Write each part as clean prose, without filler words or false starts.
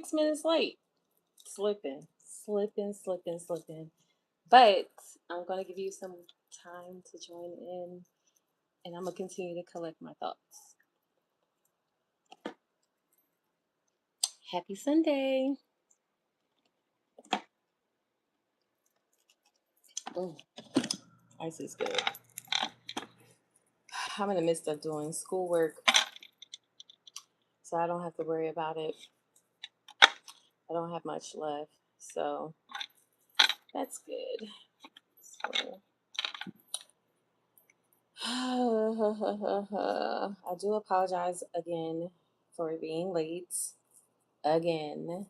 6 minutes late. Slipping. But I'm going to give you some time to join in, and I'm going to continue to collect my thoughts. Happy Sunday. Ice is good. I'm in the midst of doing schoolwork, so I don't have to worry about it. I don't have much left, so that's good. So, I do apologize again for being late. Again.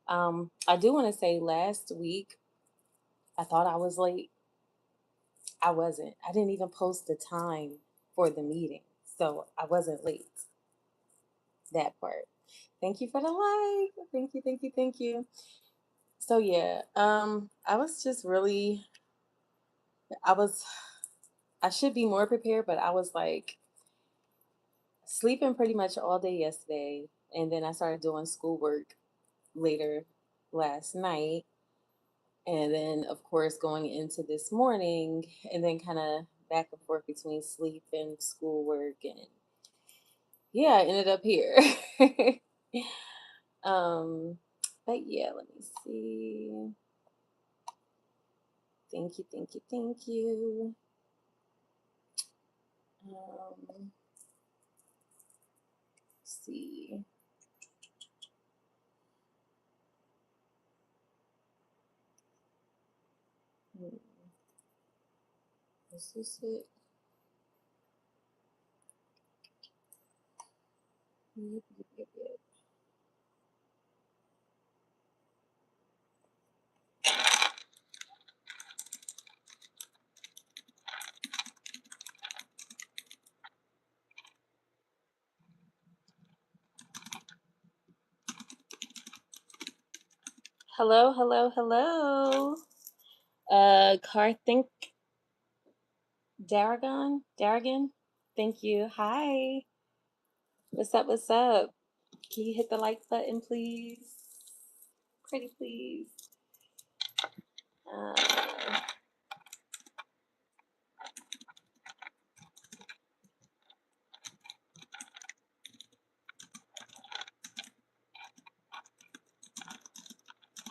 I do want to say last week, I thought I was late. I wasn't. I didn't even post the time for the meeting, so I wasn't late. That part. Thank you for the like. Thank you. So yeah, I was just really, I should be more prepared, but I was like sleeping pretty much all day yesterday, and then I started doing schoolwork later last night, and then of course going into this morning, and then kind of back and forth between sleep and schoolwork, and yeah, I ended up here. um, but yeah, let me see. Thank you. Let's see. Is this it? Yep. Hello. Karthik Daragon. Thank you. Hi. What's up? Can you hit the like button, please? Pretty please.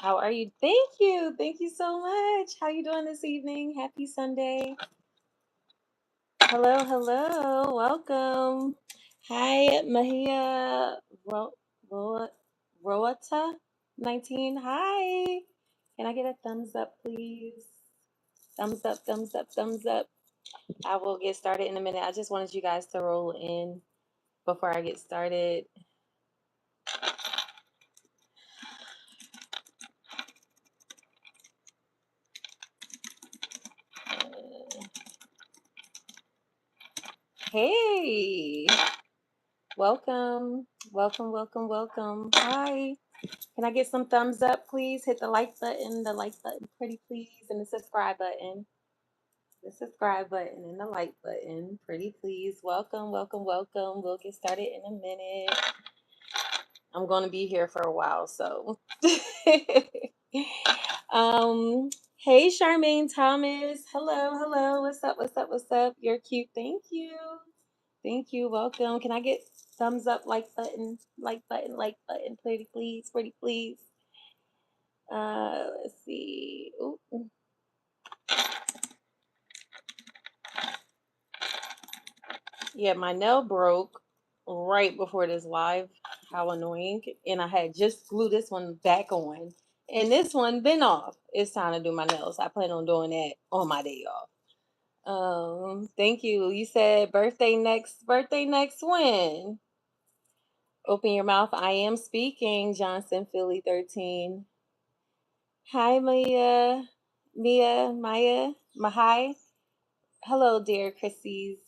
How are you? Thank you so much. How you doing this evening? Happy Sunday. Hello. Welcome. Hi, Mahia Roata 19. Hi. Can I get a thumbs up, please? Thumbs up. I will get started in a minute. I just wanted you guys to roll in before I get started. Hey, welcome. Hi. Can I get some thumbs up, please? Hit the like button, pretty please, and the subscribe button. And the like button, pretty please. Welcome. We'll get started in a minute. I'm going to be here for a while, so. Hey, Charmaine Thomas. Hello. What's up? You're cute. Thank you. Welcome. Can I get thumbs up, like button, pretty please. Let's see. Ooh. Yeah, my nail broke right before this live. How annoying. And I had just glued this one back on. And this one been off. It's time to do my nails. I plan on doing that on my day off. Thank you. You said birthday next when? Open your mouth. I am speaking. Johnson, Philly 13. Hi, Maya. Mahai. Hello, dear Chrissy's.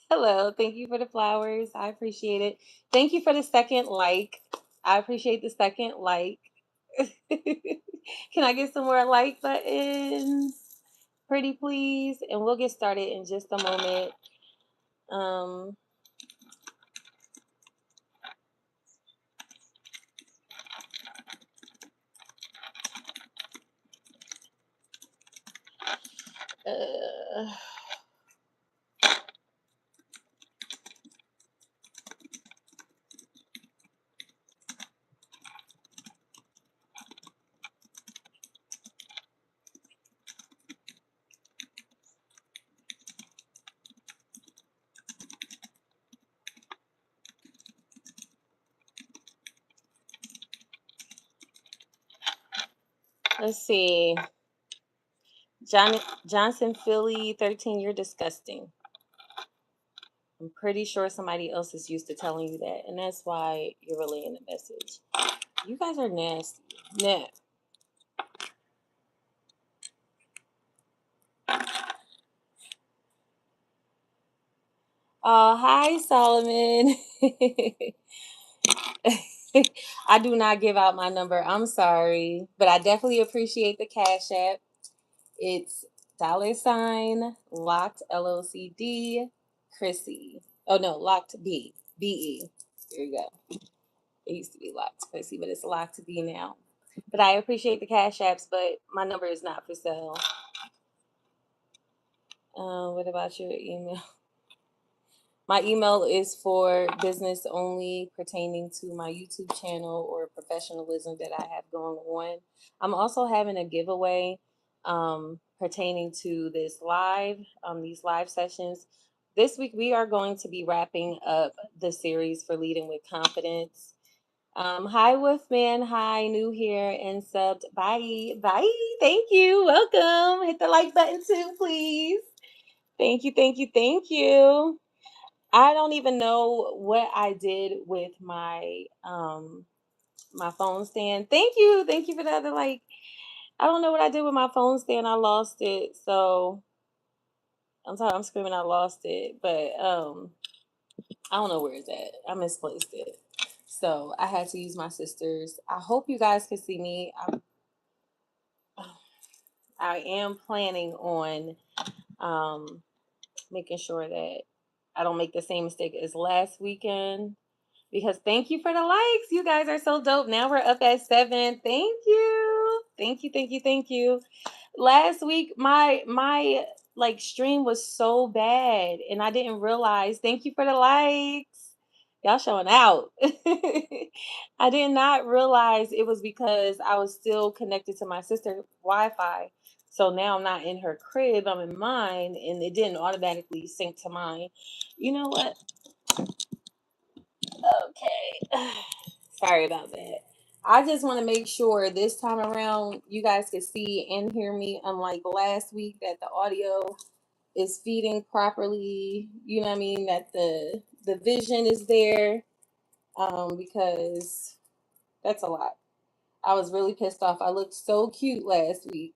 Hello. Thank you for the flowers. I appreciate it. Thank you for the second like. I appreciate the second like. Can I get some more like buttons? Pretty please. And we'll get started in just a moment. Uh, let's see. Johnson Philly 13, you're disgusting. I'm pretty sure somebody else is used to telling you that, and that's why you're relaying the message. You guys are nasty. Nah. Oh, hi, Solomon. I do not give out my number. I'm sorry, but I definitely appreciate the Cash App. It's $ locked LOCD Chrissy. Oh no, locked BE. Here you go. It used to be locked Chrissy, but it's locked B now. But I appreciate the Cash Apps, but my number is not for sale. What about your email? My email is for business only pertaining to my YouTube channel or professionalism that I have going on. I'm also having a giveaway pertaining to this these live sessions. This week we are going to be wrapping up the series for Leading with Confidence. Hi Wolfman, hi, new here and subbed. Bye. Thank you. Welcome. Hit the like button too, please. Thank you. I don't even know what I did with my my phone stand. Thank you for the other like. I don't know what I did with my phone stand. I lost it, so I'm sorry. I'm screaming. I lost it, but I don't know where it's at. I misplaced it, so I had to use my sister's. I hope you guys can see me. I am planning on making sure that I don't make the same mistake as last weekend. Because thank you for the likes. You guys are so dope. Now we're up at 7. Thank you. Thank you. Last week my like stream was so bad and I didn't realize. Thank you for the likes. Y'all showing out. I did not realize it was because I was still connected to my sister's Wi-Fi. So now I'm not in her crib, I'm in mine, and it didn't automatically sync to mine. You know what? Okay. Sorry about that. I just want to make sure this time around you guys can see and hear me, unlike last week, that the audio is feeding properly. You know what I mean? That the vision is there. Because that's a lot. I was really pissed off. I looked so cute last week.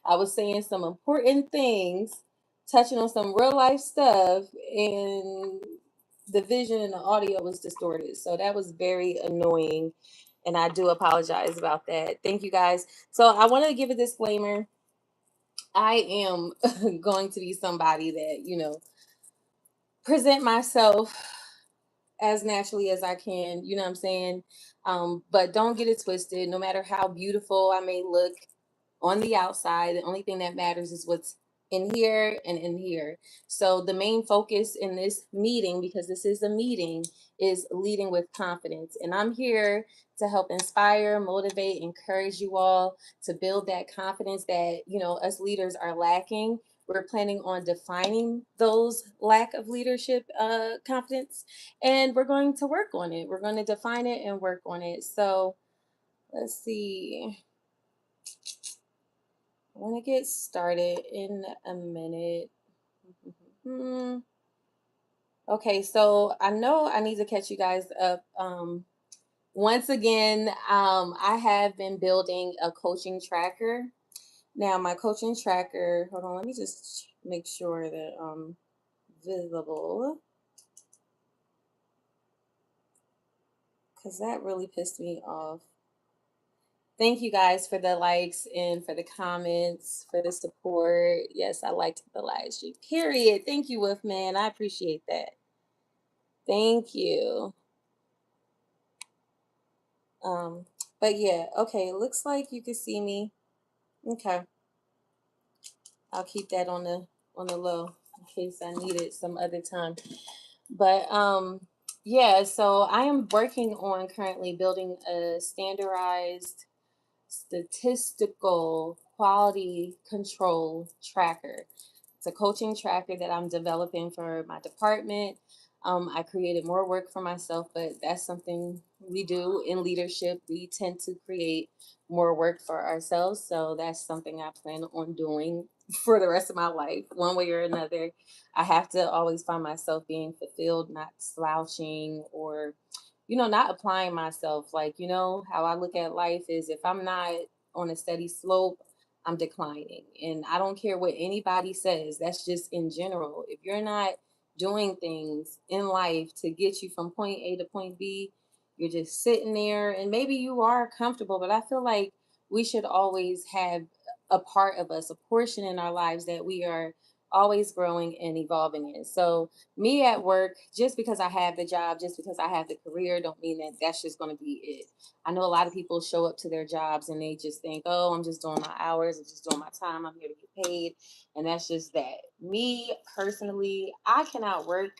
I was saying some important things, touching on some real life stuff, and the vision and the audio was distorted. So that was very annoying. And I do apologize about that. Thank you guys. So I want to give a disclaimer. I am going to be somebody that, present myself as naturally as I can. You know what I'm saying? But don't get it twisted. No matter how beautiful I may look on the outside, the only thing that matters is what's in here and in here. So the main focus in this meeting, because this is a meeting, is leading with confidence. And I'm here to help inspire, motivate, encourage you all to build that confidence that, us leaders are lacking. We're planning on defining those lack of leadership confidence, and we're going to work on it. We're going to define it and work on it. So let's see. I want to get started in a minute. Okay, so I know I need to catch you guys up. Once again, I have been building a coaching tracker. Now, my coaching tracker, hold on, let me just make sure that visible, because that really pissed me off. Thank you guys for the likes and for the comments, for the support. Yes, I liked the live stream. Period. Thank you, Wolfman. I appreciate that. Thank you. But yeah, okay, looks like you can see me. Okay. I'll keep that on the low in case I need it some other time. But yeah, so I am working on currently building a standardized statistical quality control tracker. It's a coaching tracker that I'm developing for my department. I created more work for myself, but that's something we do in leadership. We tend to create more work for ourselves. So that's something I plan on doing for the rest of my life, one way or another. I have to always find myself being fulfilled, not slouching or not applying myself. Like, how I look at life is if I'm not on a steady slope, I'm declining. And I don't care what anybody says. That's just in general. If you're not doing things in life to get you from point A to point B, you're just sitting there and maybe you are comfortable, but I feel like we should always have a part of us, a portion in our lives that we are always growing and evolving in. So me at work, just because I have the job, just because I have the career, don't mean that that's just going to be it. I know a lot of people show up to their jobs and they just think, oh, I'm just doing my hours, I'm just doing my time, I'm here to get paid. And that's just that. Me personally, I cannot work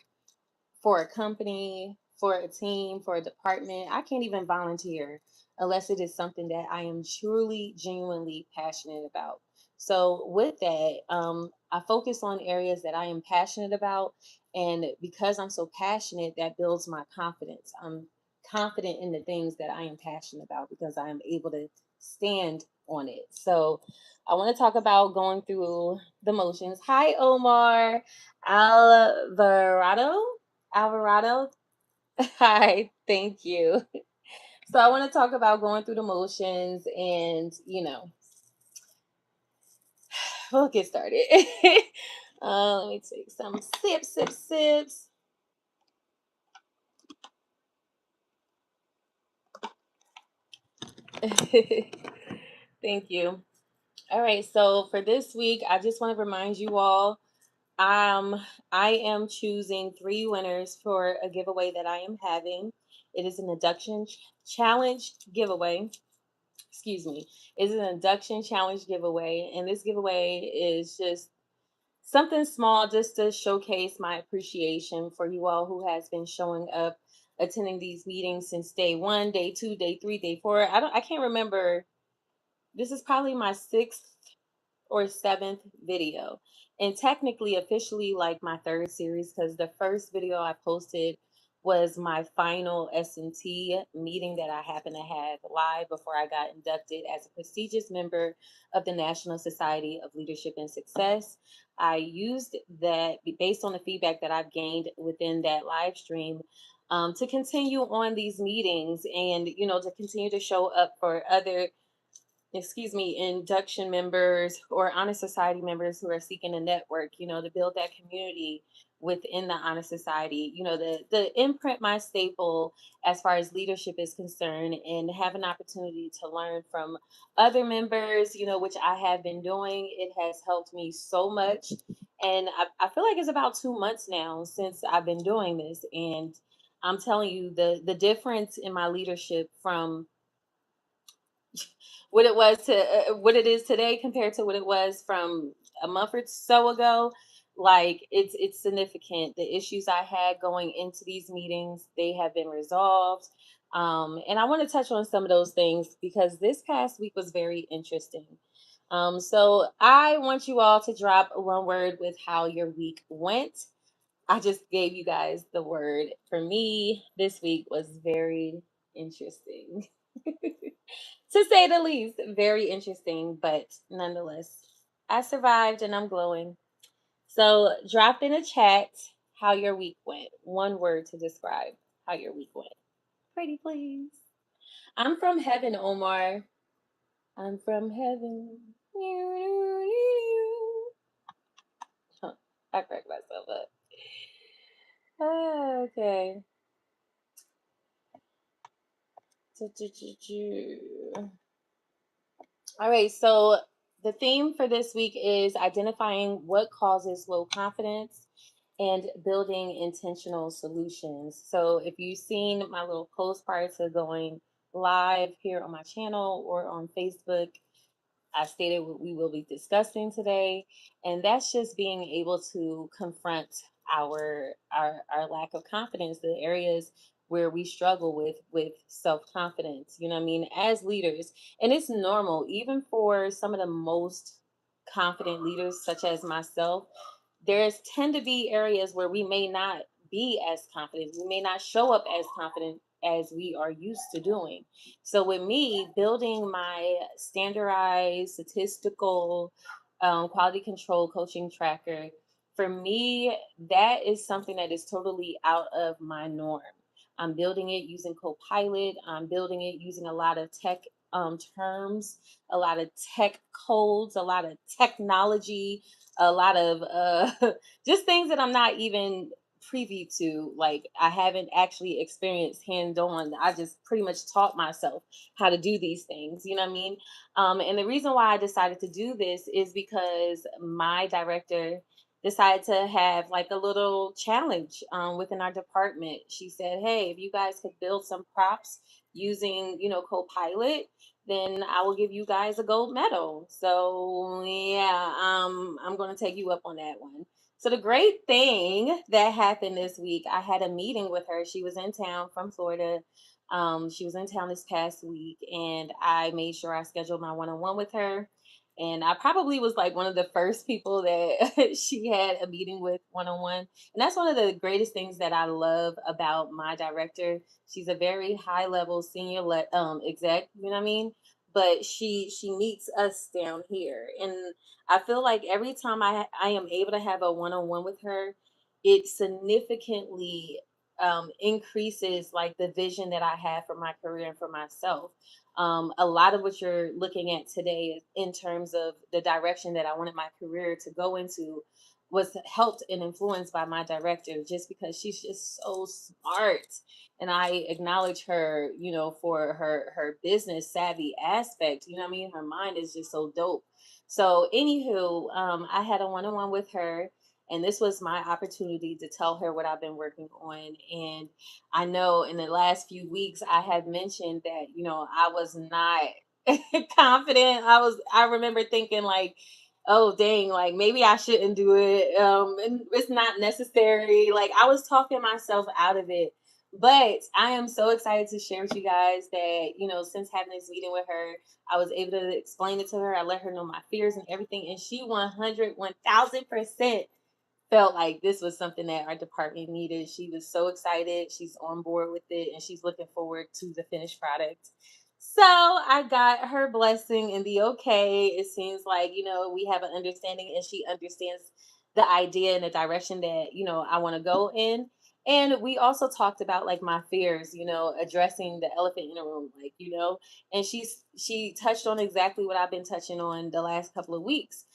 for a company, for a team, for a department. I can't even volunteer unless it is something that I am truly, genuinely passionate about. So, with that, I focus on areas that I am passionate about. And because I'm so passionate, that builds my confidence. I'm confident in the things that I am passionate about because I am able to stand on it. So, I want to talk about going through the motions. Hi, Omar Alvarado. Alvarado. Hi, thank you. So I want to talk about going through the motions and, we'll get started. Let me take some sips. Thank you. All right, so for this week, I just want to remind you all, um, I am choosing 3 winners for a giveaway that I am having. It is an induction challenge giveaway. Excuse me, is an induction challenge giveaway. And this giveaway is just something small just to showcase my appreciation for you all who has been showing up, attending these meetings since day 1, day 2, day 3, day 4. I can't remember. This is probably my 6th or 7th video. And technically, officially, like my 3rd series, because the first video I posted was my final SNT meeting that I happened to have live before I got inducted as a prestigious member of the National Society of Leadership and Success. I used that based on the feedback that I've gained within that live stream to continue on these meetings and, to continue to show up for other induction members or honor society members who are seeking a network, to build that community within the honor society, the imprint my staple as far as leadership is concerned and have an opportunity to learn from other members, which I have been doing. It has helped me so much. And I feel like it's about 2 months now since I've been doing this. And I'm telling you the difference in my leadership from what it is today compared to what it was from a month or so ago. Like it's significant. The issues I had going into these meetings, they have been resolved. And I want to touch on some of those things because this past week was very interesting. So I want you all to drop one word with how your week went. I just gave you guys the word. For me, this week was very interesting. To say the least, very interesting, but nonetheless, I survived and I'm glowing. So drop in a chat how your week went. One word to describe how your week went. Pretty please. I'm from heaven, Omar. I'm from heaven. I cracked myself up. Okay. All right, so the theme for this week is identifying what causes low confidence and building intentional solutions. So if you've seen my little post prior to going live here on my channel or on Facebook, I stated what we will be discussing today, and that's just being able to confront our lack of confidence, the areas where we struggle with self-confidence, you know what I mean, as leaders. And it's normal, even for some of the most confident leaders, such as myself, there's tend to be areas where we may not be as confident. We may not show up as confident as we are used to doing. So with me building my standardized statistical quality control coaching tracker, for me, that is something that is totally out of my norm. I'm building it using Copilot. I'm building it using a lot of tech terms, a lot of tech codes, a lot of technology, a lot of just things that I'm not even privy to. Like, I haven't actually experienced hand on. I just pretty much taught myself how to do these things. You know what I mean? And the reason why I decided to do this is because my director decided to have like a little challenge within our department. She said, "Hey, if you guys could build some props using, Copilot, then I will give you guys a gold medal." So yeah, I'm gonna take you up on that one. So the great thing that happened this week, I had a meeting with her. She was in town from Florida. She was in town this past week, and I made sure I scheduled my one-on-one with her. And I probably was like one of the first people that she had a meeting with one-on-one. And that's one of the greatest things that I love about my director. She's a very high level senior exec, you know what I mean? But she meets us down here, and I feel like every time I am able to have a one-on-one with her, it significantly increases like the vision that I have for my career and for myself. A lot of what you're looking at today in terms of the direction that I wanted my career to go into was helped and influenced by my director, just because she's just so smart. And I acknowledge her, for her business savvy aspect. You know what I mean? Her mind is just so dope. So anywho, I had a one-on-one with her, and this was my opportunity to tell her what I've been working on. And I know in the last few weeks I had mentioned that, I was not confident. I remember thinking like, oh dang, like maybe I shouldn't do it. And it's not necessary. Like, I was talking myself out of it. But I am so excited to share with you guys that, since having this meeting with her, I was able to explain it to her. I let her know my fears and everything. And she 1000% felt like this was something that our department needed. She was so excited. She's on board with it, and she's looking forward to the finished product. So I got her blessing and the okay. It seems like, we have an understanding, and she understands the idea and the direction that, I want to go in. And we also talked about like my fears, addressing the elephant in the room, like, and she touched on exactly what I've been touching on the last couple of weeks,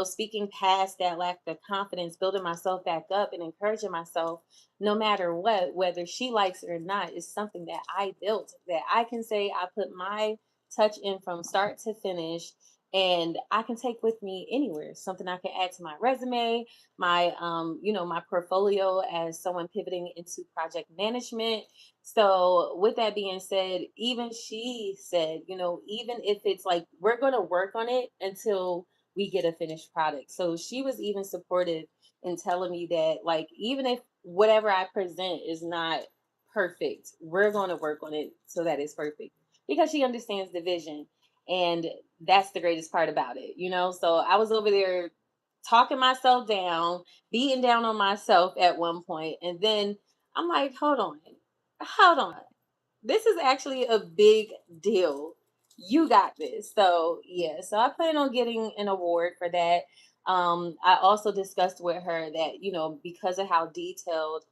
speaking past that lack of confidence, building myself back up and encouraging myself no matter what, whether she likes it or not, is something that I built, that I can say I put my touch in from start to finish, and I can take with me anywhere. Something I can add to my resume, my my portfolio as someone pivoting into project management. So with that being said, even she said, even if it's like we're going to work on it until we get a finished product. So she was even supportive in telling me that, like, even if whatever I present is not perfect, we're going to work on it so that it's perfect, because she understands the vision. And that's the greatest part about it, So I was over there talking myself down, beating down on myself at one point, and then I'm like, hold on, this is actually a big deal. You got this. So yeah, so I plan on getting an award for that. I also discussed with her that, because of how detailed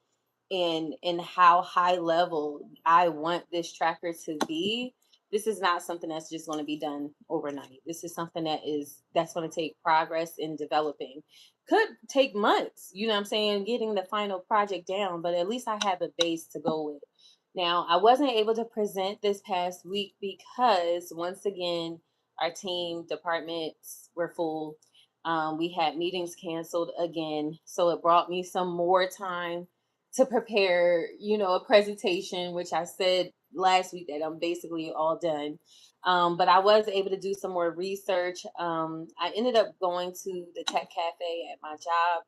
and how high level I want this tracker to be, this is not something that's just going to be done overnight. This is something that's going to take progress in developing. Could take months, you know what I'm saying, getting the final project down, but at least I have a base to go with. Now, I wasn't able to present this past week because, once again, our team departments were full. We had meetings canceled again, so it brought me some more time to prepare, a presentation, which I said last week that I'm basically all done. But I was able to do some more research. I ended up going to the tech cafe at my job,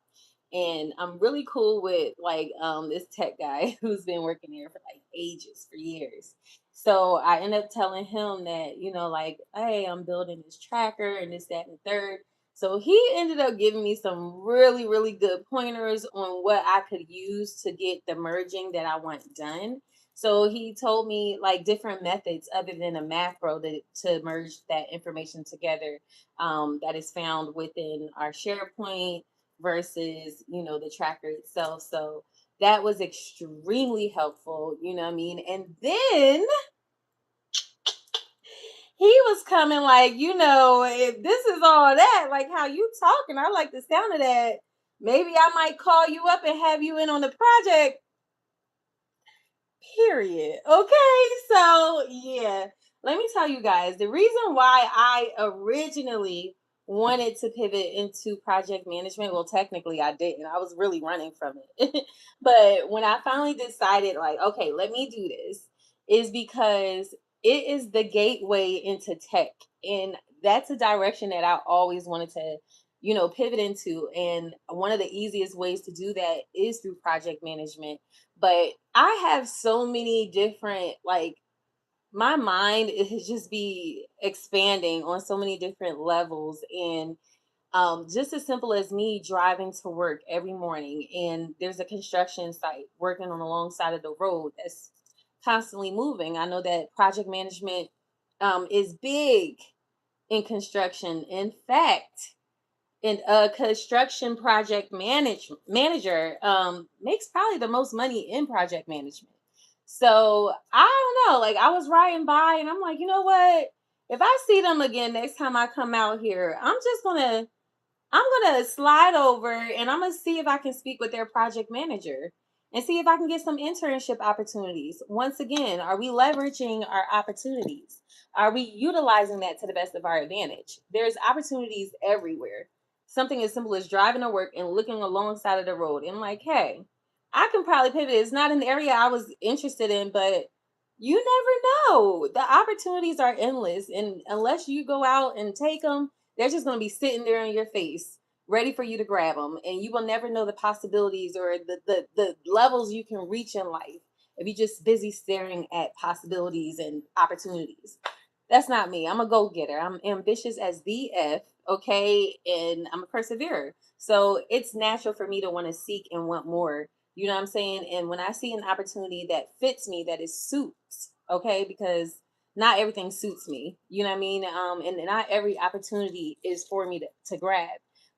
and I'm really cool with like this tech guy who's been working there for like ages, for years. So I ended up telling him that, like, hey, I'm building this tracker and this, that, and the third. So he ended up giving me some really, really good pointers on what I could use to get the merging that I want done. So he told me like different methods other than a macro to merge that information together, that is found within our SharePoint versus, the tracker itself. So that was extremely helpful, you know what I mean? And then he was coming like, if this is all that, like how you talking, I like the sound of that. Maybe I might call you up and have you in on the project. Period. Okay. So, yeah, let me tell you guys the reason why I originally wanted to pivot into project management. Well, technically, I didn't. I was really running from it. But when I finally decided, like, okay, let me do this, is because it is the gateway into tech. And that's a direction that I always wanted to, pivot into. And one of the easiest ways to do that is through project management. But I have so many different, like, my mind is just be expanding on so many different levels. And just as simple as me driving to work every morning, and there's a construction site working on the long side of the road that's constantly moving. I know that project management is big in construction. In fact, and a construction project manager makes probably the most money in project management. So I don't know, like I was riding by and I'm like, you know what? If I see them again next time I come out here, I'm gonna slide over and I'm gonna see if I can speak with their project manager and see if I can get some internship opportunities. Once again, are we leveraging our opportunities? Are we utilizing that to the best of our advantage? There's opportunities everywhere. Something as simple as driving to work and looking alongside of the road and like, hey, I can probably pivot. It's not an area I was interested in, but you never know. The opportunities are endless. And unless you go out and take them, they're just going to be sitting there in your face, ready for you to grab them. And you will never know the possibilities or the levels you can reach in life if you're just busy staring at possibilities and opportunities. That's not me. I'm a go-getter. I'm ambitious as the F, okay? And I'm a perseverer. So it's natural for me to want to seek and want more. You know what I'm saying? And when I see an opportunity that fits me, that is suits, okay? Because not everything suits me. You know what I mean? And not every opportunity is for me to grab.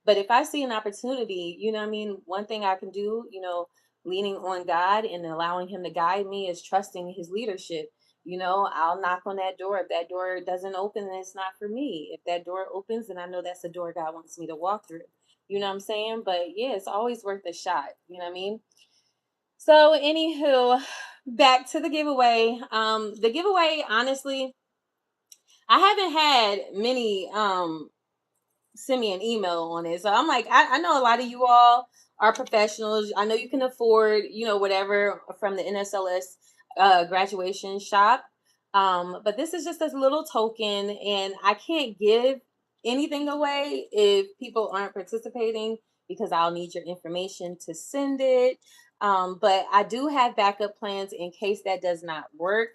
But if I see an opportunity, you know what I mean? One thing I can do, leaning on God and allowing Him to guide me is trusting His leadership. I'll knock on that door. If that door doesn't open, then it's not for me. If that door opens, then I know that's the door God wants me to walk through. You know what I'm saying? But yeah, it's always worth a shot. You know what I mean? So, anywho, back to the giveaway. The giveaway, honestly, I haven't had many send me an email on it. So I'm like, I know a lot of you all are professionals. I know you can afford, whatever from the NSLS graduation shop. But this is just a little token, and I can't give anything away if people aren't participating because I'll need your information to send it. But I do have backup plans in case that does not work.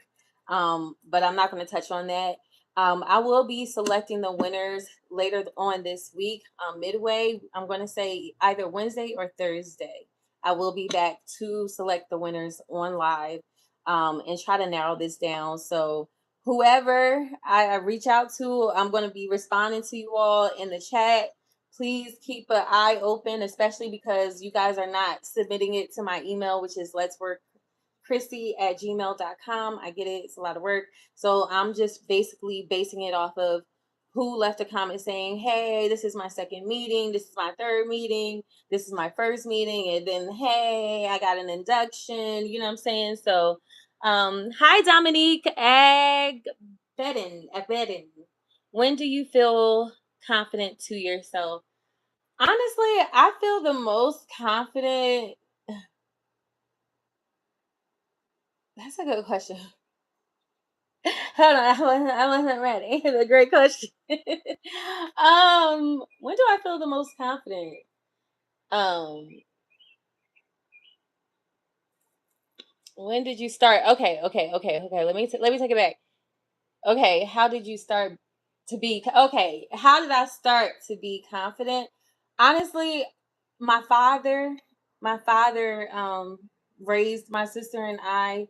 But I'm not going to touch on that. I will be selecting the winners later on this week, midway. I'm going to say either Wednesday or Thursday. I will be back to select the winners on live, and try to narrow this down. So whoever I reach out to, I'm going to be responding to you all in the chat. Please keep an eye open, especially because you guys are not submitting it to my email, which is let's work Chrissy@gmail.com. I get it. It's a lot of work. So I'm just basically basing it off of who left a comment saying, hey, this is my second meeting. This is my third meeting. This is my first meeting. And then, hey, I got an induction. You know what I'm saying? So, hi, Dominique Bedin. When do you feel confident to yourself? Honestly, I feel the most confident. That's a good question. Hold on, I wasn't ready. It's a great question. When do I feel the most confident? Um, when did you start? Okay. Let me take it back. Okay, how did you start to be okay? How did I start to be confident? Honestly, my father, my father raised my sister and I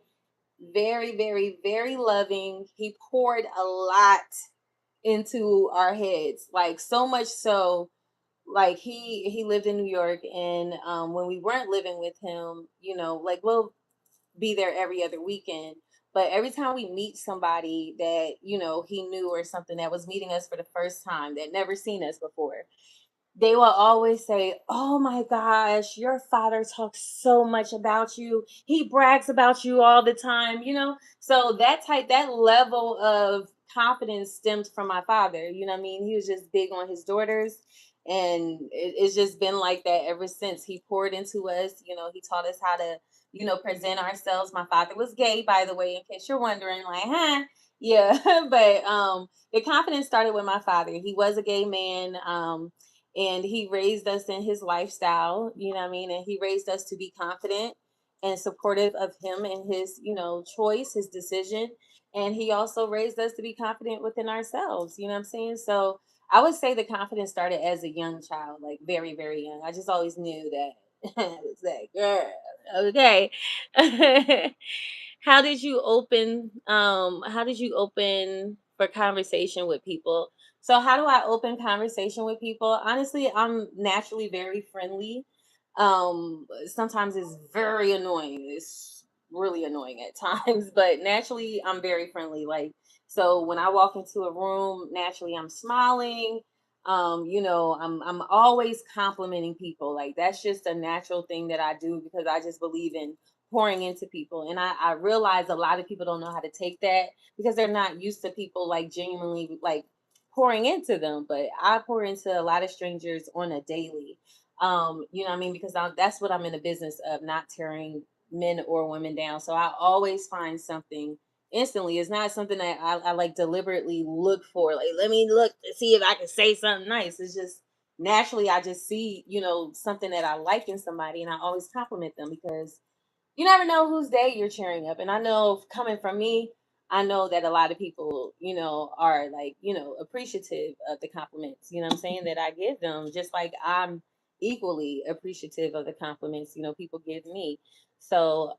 very, very, very loving. He poured a lot into our heads, like so much so, like he lived in New York, and when we weren't living with him, like we'll be there every other weekend. But every time we meet somebody that, he knew or something that was meeting us for the first time, that never seen us before, they will always say, "Oh my gosh, your father talks so much about you. He brags about you all the time." So that level of confidence stems from my father. You know what I mean? He was just big on his daughters. And it's just been like that ever since. He poured into us. He taught us how to, present ourselves. My father was gay, by the way, in case you're wondering, like, huh? Yeah. But the confidence started with my father. He was a gay man. And he raised us in his lifestyle, you know what I mean? And he raised us to be confident and supportive of him and his, choice, his decision. And he also raised us to be confident within ourselves, you know what I'm saying? So I would say the confidence started as a young child, like very, very young. I just always knew that I was that girl. Okay. How did you open for conversation with people? So how do I open conversation with people? Honestly, I'm naturally very friendly. Sometimes it's very annoying. It's really annoying at times, but naturally I'm very friendly. Like, so when I walk into a room, naturally I'm smiling. I'm always complimenting people. Like, that's just a natural thing that I do because I just believe in pouring into people. And I realize a lot of people don't know how to take that because they're not used to people like genuinely like pouring into them. But I pour into a lot of strangers on a daily. You know what I mean? Because that's what I'm in the business of, not tearing men or women down. So I always find something instantly. It's not something that I like deliberately look for. Like, let me look to see if I can say something nice. It's just naturally I just see, something that I like in somebody, and I always compliment them because you never know whose day you're cheering up. And I know, coming from me, I know that a lot of people, are like, appreciative of the compliments, you know what I'm saying, that I give them, just like I'm equally appreciative of the compliments, people give me. So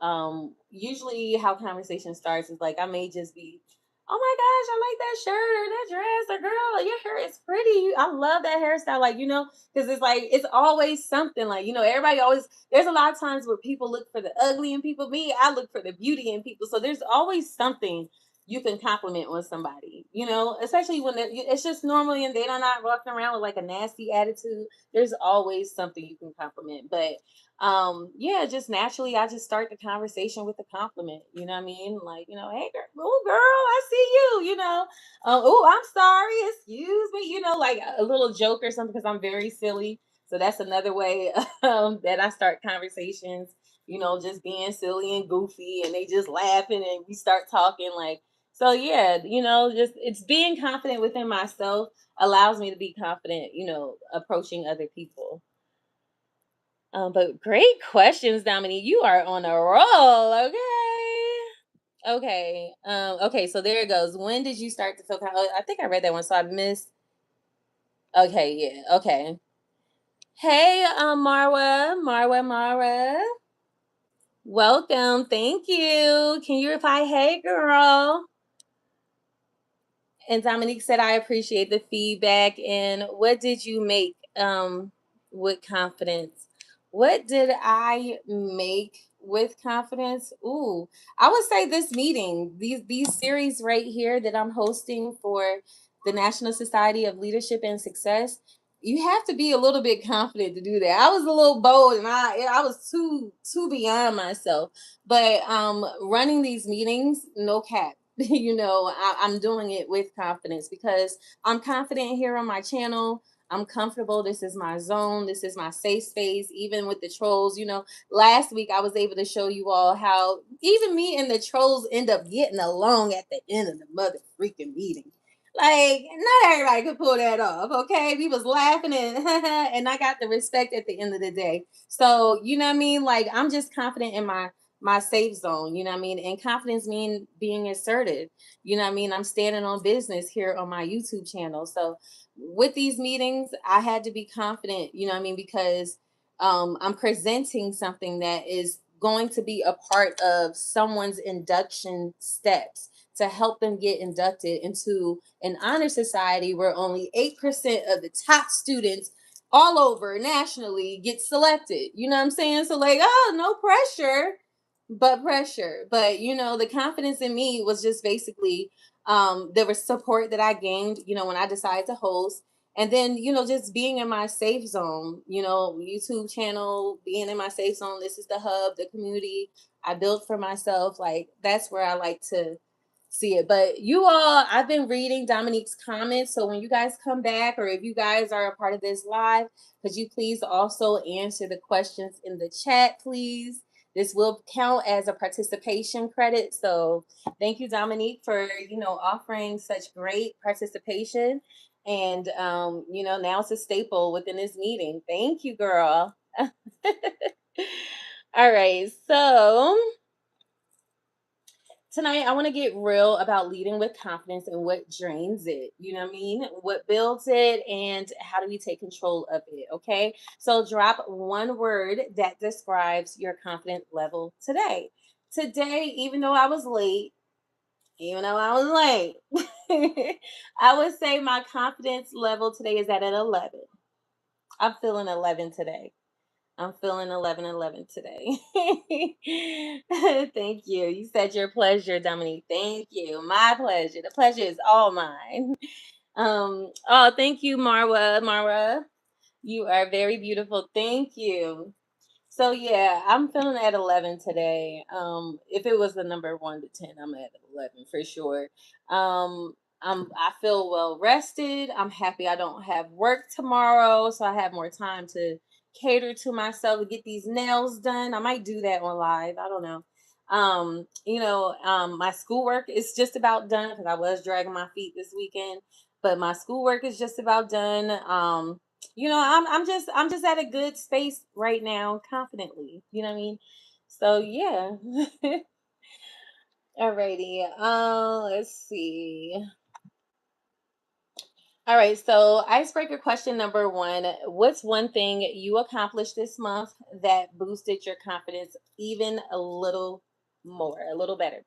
usually how conversation starts is like, I may just be, "Oh my gosh, I like that shirt or that dress, or girl, your hair is pretty. I love that hairstyle." Like, because it's like, it's always something, like, everybody always, there's a lot of times where people look for the ugly in people. Me, I look for the beauty in people. So there's always something you can compliment on somebody, especially when it's just normally and they're not walking around with like a nasty attitude. There's always something you can compliment. But yeah, just naturally I just start the conversation with a compliment. You know what I mean? Like, "Hey girl, oh girl, I see you," "Oh, I'm sorry, excuse me," like a little joke or something, because I'm very silly. So that's another way that I start conversations, just being silly and goofy, and they just laughing and we start talking. Like, so yeah, just it's being confident within myself allows me to be confident, approaching other people. But great questions, Dominique. You are on a roll. Okay. Okay. So there it goes. When did you start to feel I think I read that one, so I missed. Okay. Yeah. Okay. Hey, Marwa. Welcome. Thank you. Can you reply, "Hey, girl"? And Dominique said, "I appreciate the feedback." And what did you make with confidence? What did I make with confidence? Ooh, I would say this meeting, these series right here that I'm hosting for the National Society of Leadership and Success. You have to be a little bit confident to do that. I was a little bold, and I was too beyond myself. But running these meetings, no cap. I'm doing it with confidence because I'm confident here on my channel. I'm comfortable. This is my zone. This is my safe space. Even with the trolls, last week I was able to show you all how even me and the trolls end up getting along at the end of the mother freaking meeting. Like, not everybody could pull that off, okay? We was laughing and and I got the respect at the end of the day. So, you know what I mean? Like, I'm just confident in my safe zone, you know what I mean? And confidence mean being assertive. You know what I mean? I'm standing on business here on my YouTube channel. So with these meetings, I had to be confident, you know what I mean? Because I'm presenting something that is going to be a part of someone's induction steps to help them get inducted into an honor society where only 8% of the top students all over nationally get selected. You know what I'm saying? So, like, oh, no pressure, but pressure. But, the confidence in me was just basically there was support that I gained, when I decided to host. And then, just being in my safe zone, YouTube channel, being in my safe zone. This is the hub, the community I built for myself. Like, that's where I like to see it. But you all, I've been reading Dominique's comments. So when you guys come back, or if you guys are a part of this live, could you please also answer the questions in the chat, please? This will count as a participation credit. So thank you, Dominique, for, offering such great participation. And, now it's a staple within this meeting. Thank you, girl. All right. So tonight, I want to get real about leading with confidence and what drains it. You know what I mean? What builds it, and how do we take control of it? Okay. So, drop one word that describes your confidence level today. Today, even though I was late, I would say my confidence level today is at an 11. I'm feeling 11 today. I'm feeling 11 today. Thank you. You said your pleasure, Dominique. Thank you. My pleasure. The pleasure is all mine. Oh, thank you, Marwa. Marwa, you are very beautiful. Thank you. So yeah, I'm feeling at 11 today. If it was the number 1 to 10, I'm at 11 for sure. I feel well rested. I'm happy I don't have work tomorrow, so I have more time to cater to myself to get these nails done. I might do that on live. I don't know. My schoolwork is just about done because I was dragging my feet this weekend, but my schoolwork is just about done. I'm just at a good space right now, confidently. You know what I mean? So yeah. Alrighty. Let's see. All right, so icebreaker question number one. What's one thing you accomplished this month that boosted your confidence even a little more, a little better?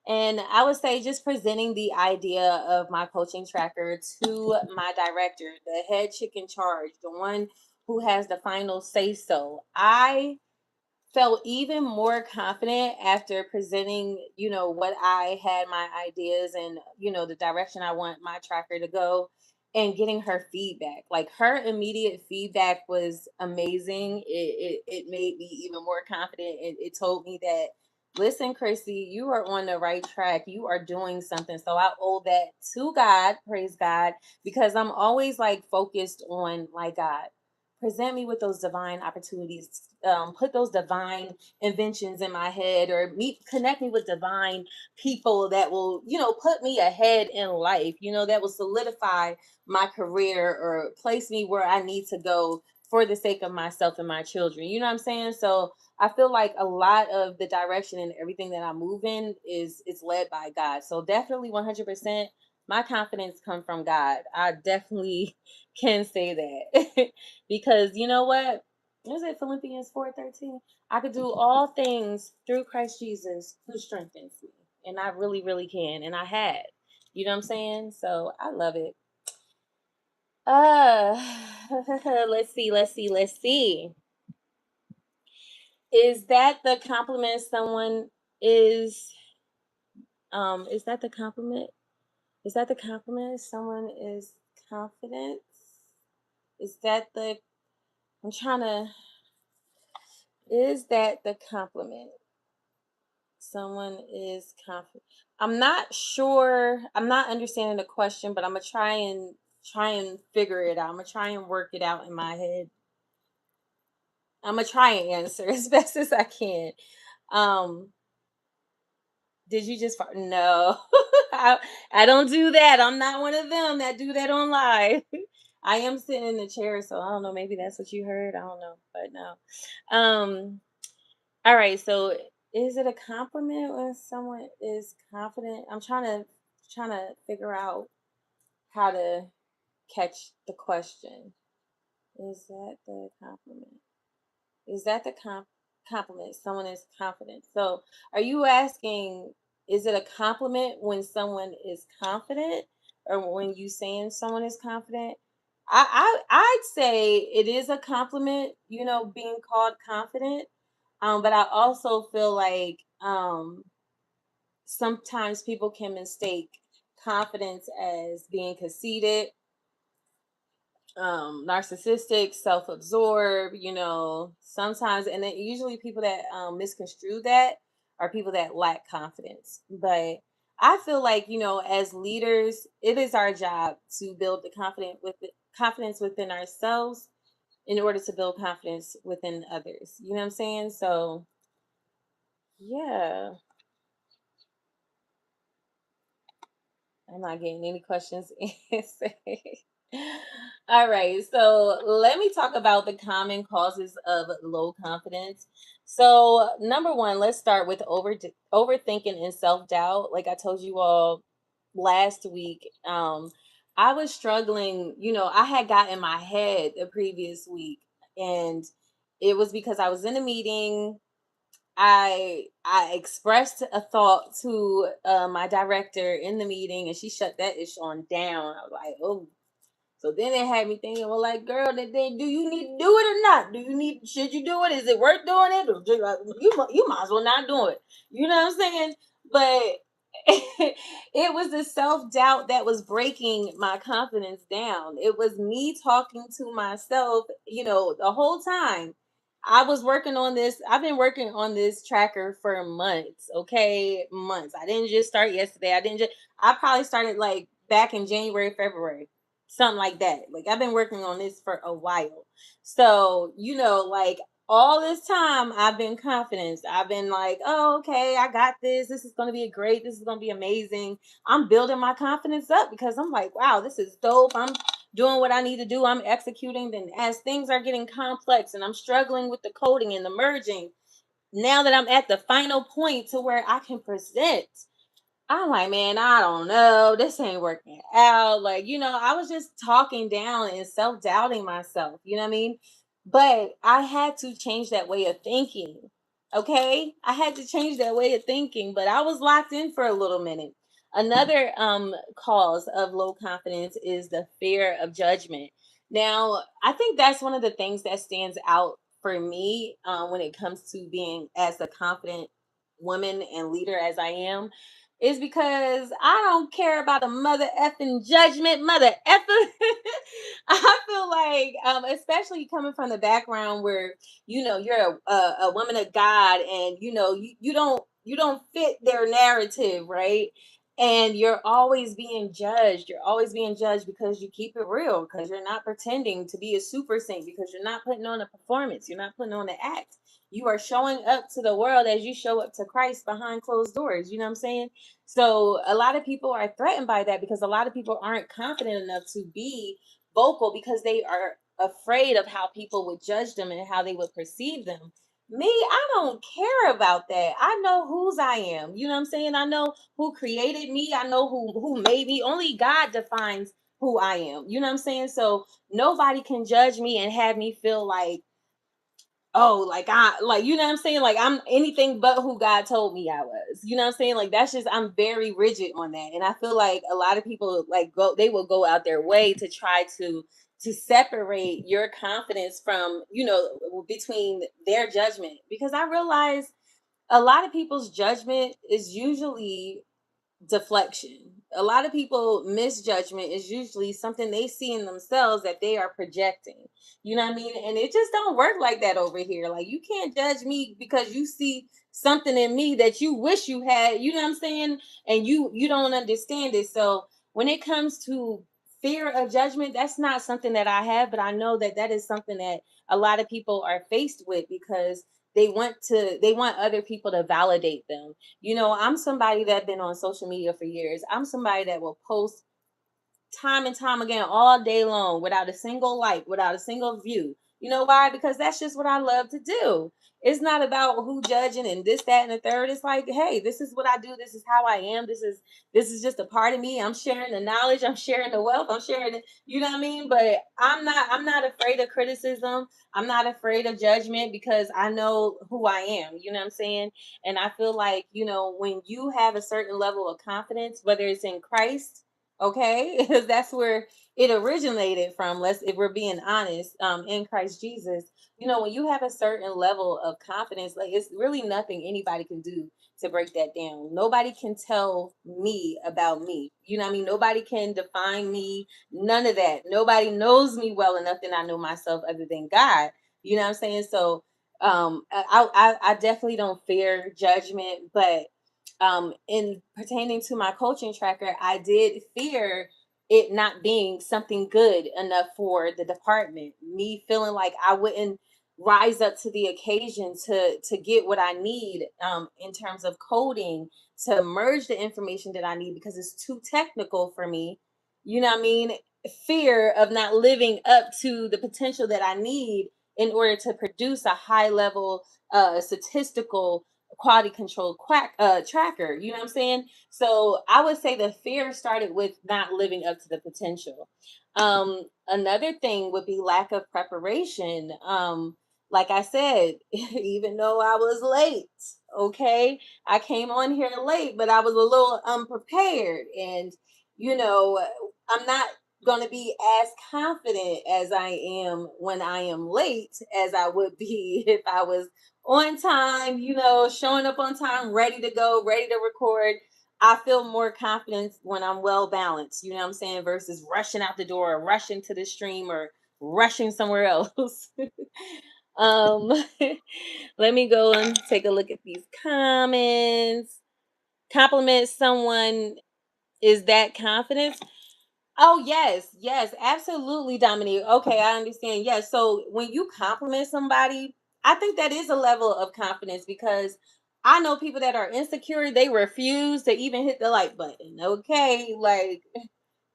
And I would say just presenting the idea of my coaching tracker to my director, the head chick in charge, the one who has the final say so. I felt even more confident after presenting, what I had, my ideas, and, the direction I want my tracker to go, and getting her feedback. Like, her immediate feedback was amazing. It made me even more confident. It told me that, listen, Chrissy, you are on the right track. You are doing something. So I owe that to God, praise God, because I'm always like focused on, like, God, present me with those divine opportunities, put those divine inventions in my head, or connect me with divine people that will, put me ahead in life, that will solidify my career or place me where I need to go for the sake of myself and my children. You know what I'm saying? So I feel like a lot of the direction and everything that I move in is led by God. So definitely 100%, my confidence come from God. I definitely can say that. Because you know what? Is it Philippians 4:13? I could do all things through Christ Jesus who strengthens me. And I really, really can. And I had. You know what I'm saying? So I love it. Uh let's see. Is that the compliment someone is is that the compliment? Is that the compliment? Someone is confident? Is that the I'm trying to is that the compliment? Someone is confident. I'm not sure. I'm not understanding the question, but I'm gonna try and try and figure it out. I'm gonna try and work it out in my head. I'm gonna try and answer as best as I can. Um, did you just no? I don't do that. I'm not one of them that do that on live. I am sitting in the chair, so I don't know. Maybe that's what you heard. I don't know, but no. All right. So, is it a compliment when someone is confident? I'm trying to figure out how to catch the question. Is that the compliment? Is that the compliment? Someone is confident. So, are you asking, is it a compliment when someone is confident, or when you saying someone is confident? I'd say it is a compliment, being called confident. But I also feel like sometimes people can mistake confidence as being conceited, narcissistic, self-absorbed, sometimes. And then usually people that misconstrue that are people that lack confidence. But I feel like, as leaders, it is our job to build the confidence within ourselves in order to build confidence within others. You know what I'm saying? So yeah. I'm not getting any questions answered. All right, so let me talk about the common causes of low confidence. So, number one, let's start with overthinking and self doubt. Like I told you all last week, I was struggling. I had got in my head the previous week, and it was because I was in a meeting. I expressed a thought to my director in the meeting, and she shut that ish on down. I was like, oh. So then it had me thinking, well, like, girl, do you need to do it or not? Should you do it? Is it worth doing it? Or you might as well not do it. You know what I'm saying? But it was the self doubt that was breaking my confidence down. It was me talking to myself, the whole time. I was working on this. I've been working on this tracker for months. Okay, months. I didn't just start yesterday. I probably started like back in January, February, something like that. Like I've been working on this for a while. So, like all this time I've been confident. I've been like, oh, okay, I got this. This is going to be great. This is going to be amazing. I'm building my confidence up because I'm like, wow, this is dope. I'm doing what I need to do. I'm executing. Then as things are getting complex and I'm struggling with the coding and the merging, now that I'm at the final point to where I can present, I'm like, man, I don't know. This ain't working out. Like, I was just talking down and self doubting myself. You know what I mean? But I had to change that way of thinking. Okay. I had to change that way of thinking, but I was locked in for a little minute. Another cause of low confidence is the fear of judgment. Now, I think that's one of the things that stands out for me when it comes to being as a confident woman and leader as I am, is because I don't care about a mother effing judgment, mother effer. I feel like, especially coming from the background where you're a woman of God, and you don't fit their narrative, right? And you're always being judged. You're always being judged because you keep it real, because you're not pretending to be a super saint, because you're not putting on a performance, you're not putting on an act. You are showing up to the world as you show up to Christ behind closed doors. You know what I'm saying? So a lot of people are threatened by that because a lot of people aren't confident enough to be vocal because they are afraid of how people would judge them and how they would perceive them. Me, I don't care about that. I know whose I am. You know what I'm saying? I know who created me. I know who made me. Only God defines who I am. You know what I'm saying? So nobody can judge me and have me feel like, oh, like you know what I'm saying? Like I'm anything but who God told me I was. You know what I'm saying? Like that's just, I'm very rigid on that. And I feel like a lot of people they will go out their way to try to separate your confidence from, between their judgment. Because I realize a lot of people's judgment is usually deflection. A lot of people misjudgment is usually something they see in themselves that they are projecting. You know what I mean? And it just don't work like that over here. Like you can't judge me because you see something in me that you wish you had, you know what I'm saying? And you don't understand it. So when it comes to fear of judgment, that's not something that I have, but I know that that is something that a lot of people are faced with because they want other people to validate them. I'm somebody that been on social media for years. I'm somebody that will post time and time again all day long without a single like, without a single view. You know why? Because that's just what I love to do. It's not about who judging and this, that, and the third. It's like, hey, this is what I do. This is how I am. This is just a part of me. I'm sharing the knowledge. I'm sharing the wealth. I'm sharing it. You know what I mean? But I'm not afraid of criticism. I'm not afraid of judgment because I know who I am. You know what I'm saying? And I feel like, when you have a certain level of confidence, whether it's in Christ, okay, because that's where it originated from. If we're being honest, in Christ Jesus, when you have a certain level of confidence, like, it's really nothing anybody can do to break that down. Nobody can tell me about me. You know what I mean? Nobody can define me. None of that. Nobody knows me well enough than I know myself other than God. You know what I'm saying? So I definitely don't fear judgment, but in pertaining to my coaching tracker, I did fear it not being something good enough for the department. Me feeling like I wouldn't rise up to the occasion to get what I need, in terms of coding, to merge the information that I need because it's too technical for me. You know what I mean? Fear of not living up to the potential that I need in order to produce a high level statistical quality control tracker. You know what I'm saying? So I would say the fear started with not living up to the potential. Another thing would be lack of preparation. Like I said, even though I was late, okay, I came on here late, but I was a little unprepared, and you know, I'm not going to be as confident as I am when I am late as I would be if I was on time, showing up on time, ready to go, ready to record. I feel more confidence when I'm well balanced, you know what I'm saying, versus rushing out the door or rushing to the stream or rushing somewhere else. um Let me go and take a look at these comments. Compliment someone, is that confidence? Oh, yes, yes, absolutely, Dominique. Okay, I understand. Yes, so when you compliment somebody, I think that is a level of confidence because I know people that are insecure, they refuse to even hit the like button. Okay, like,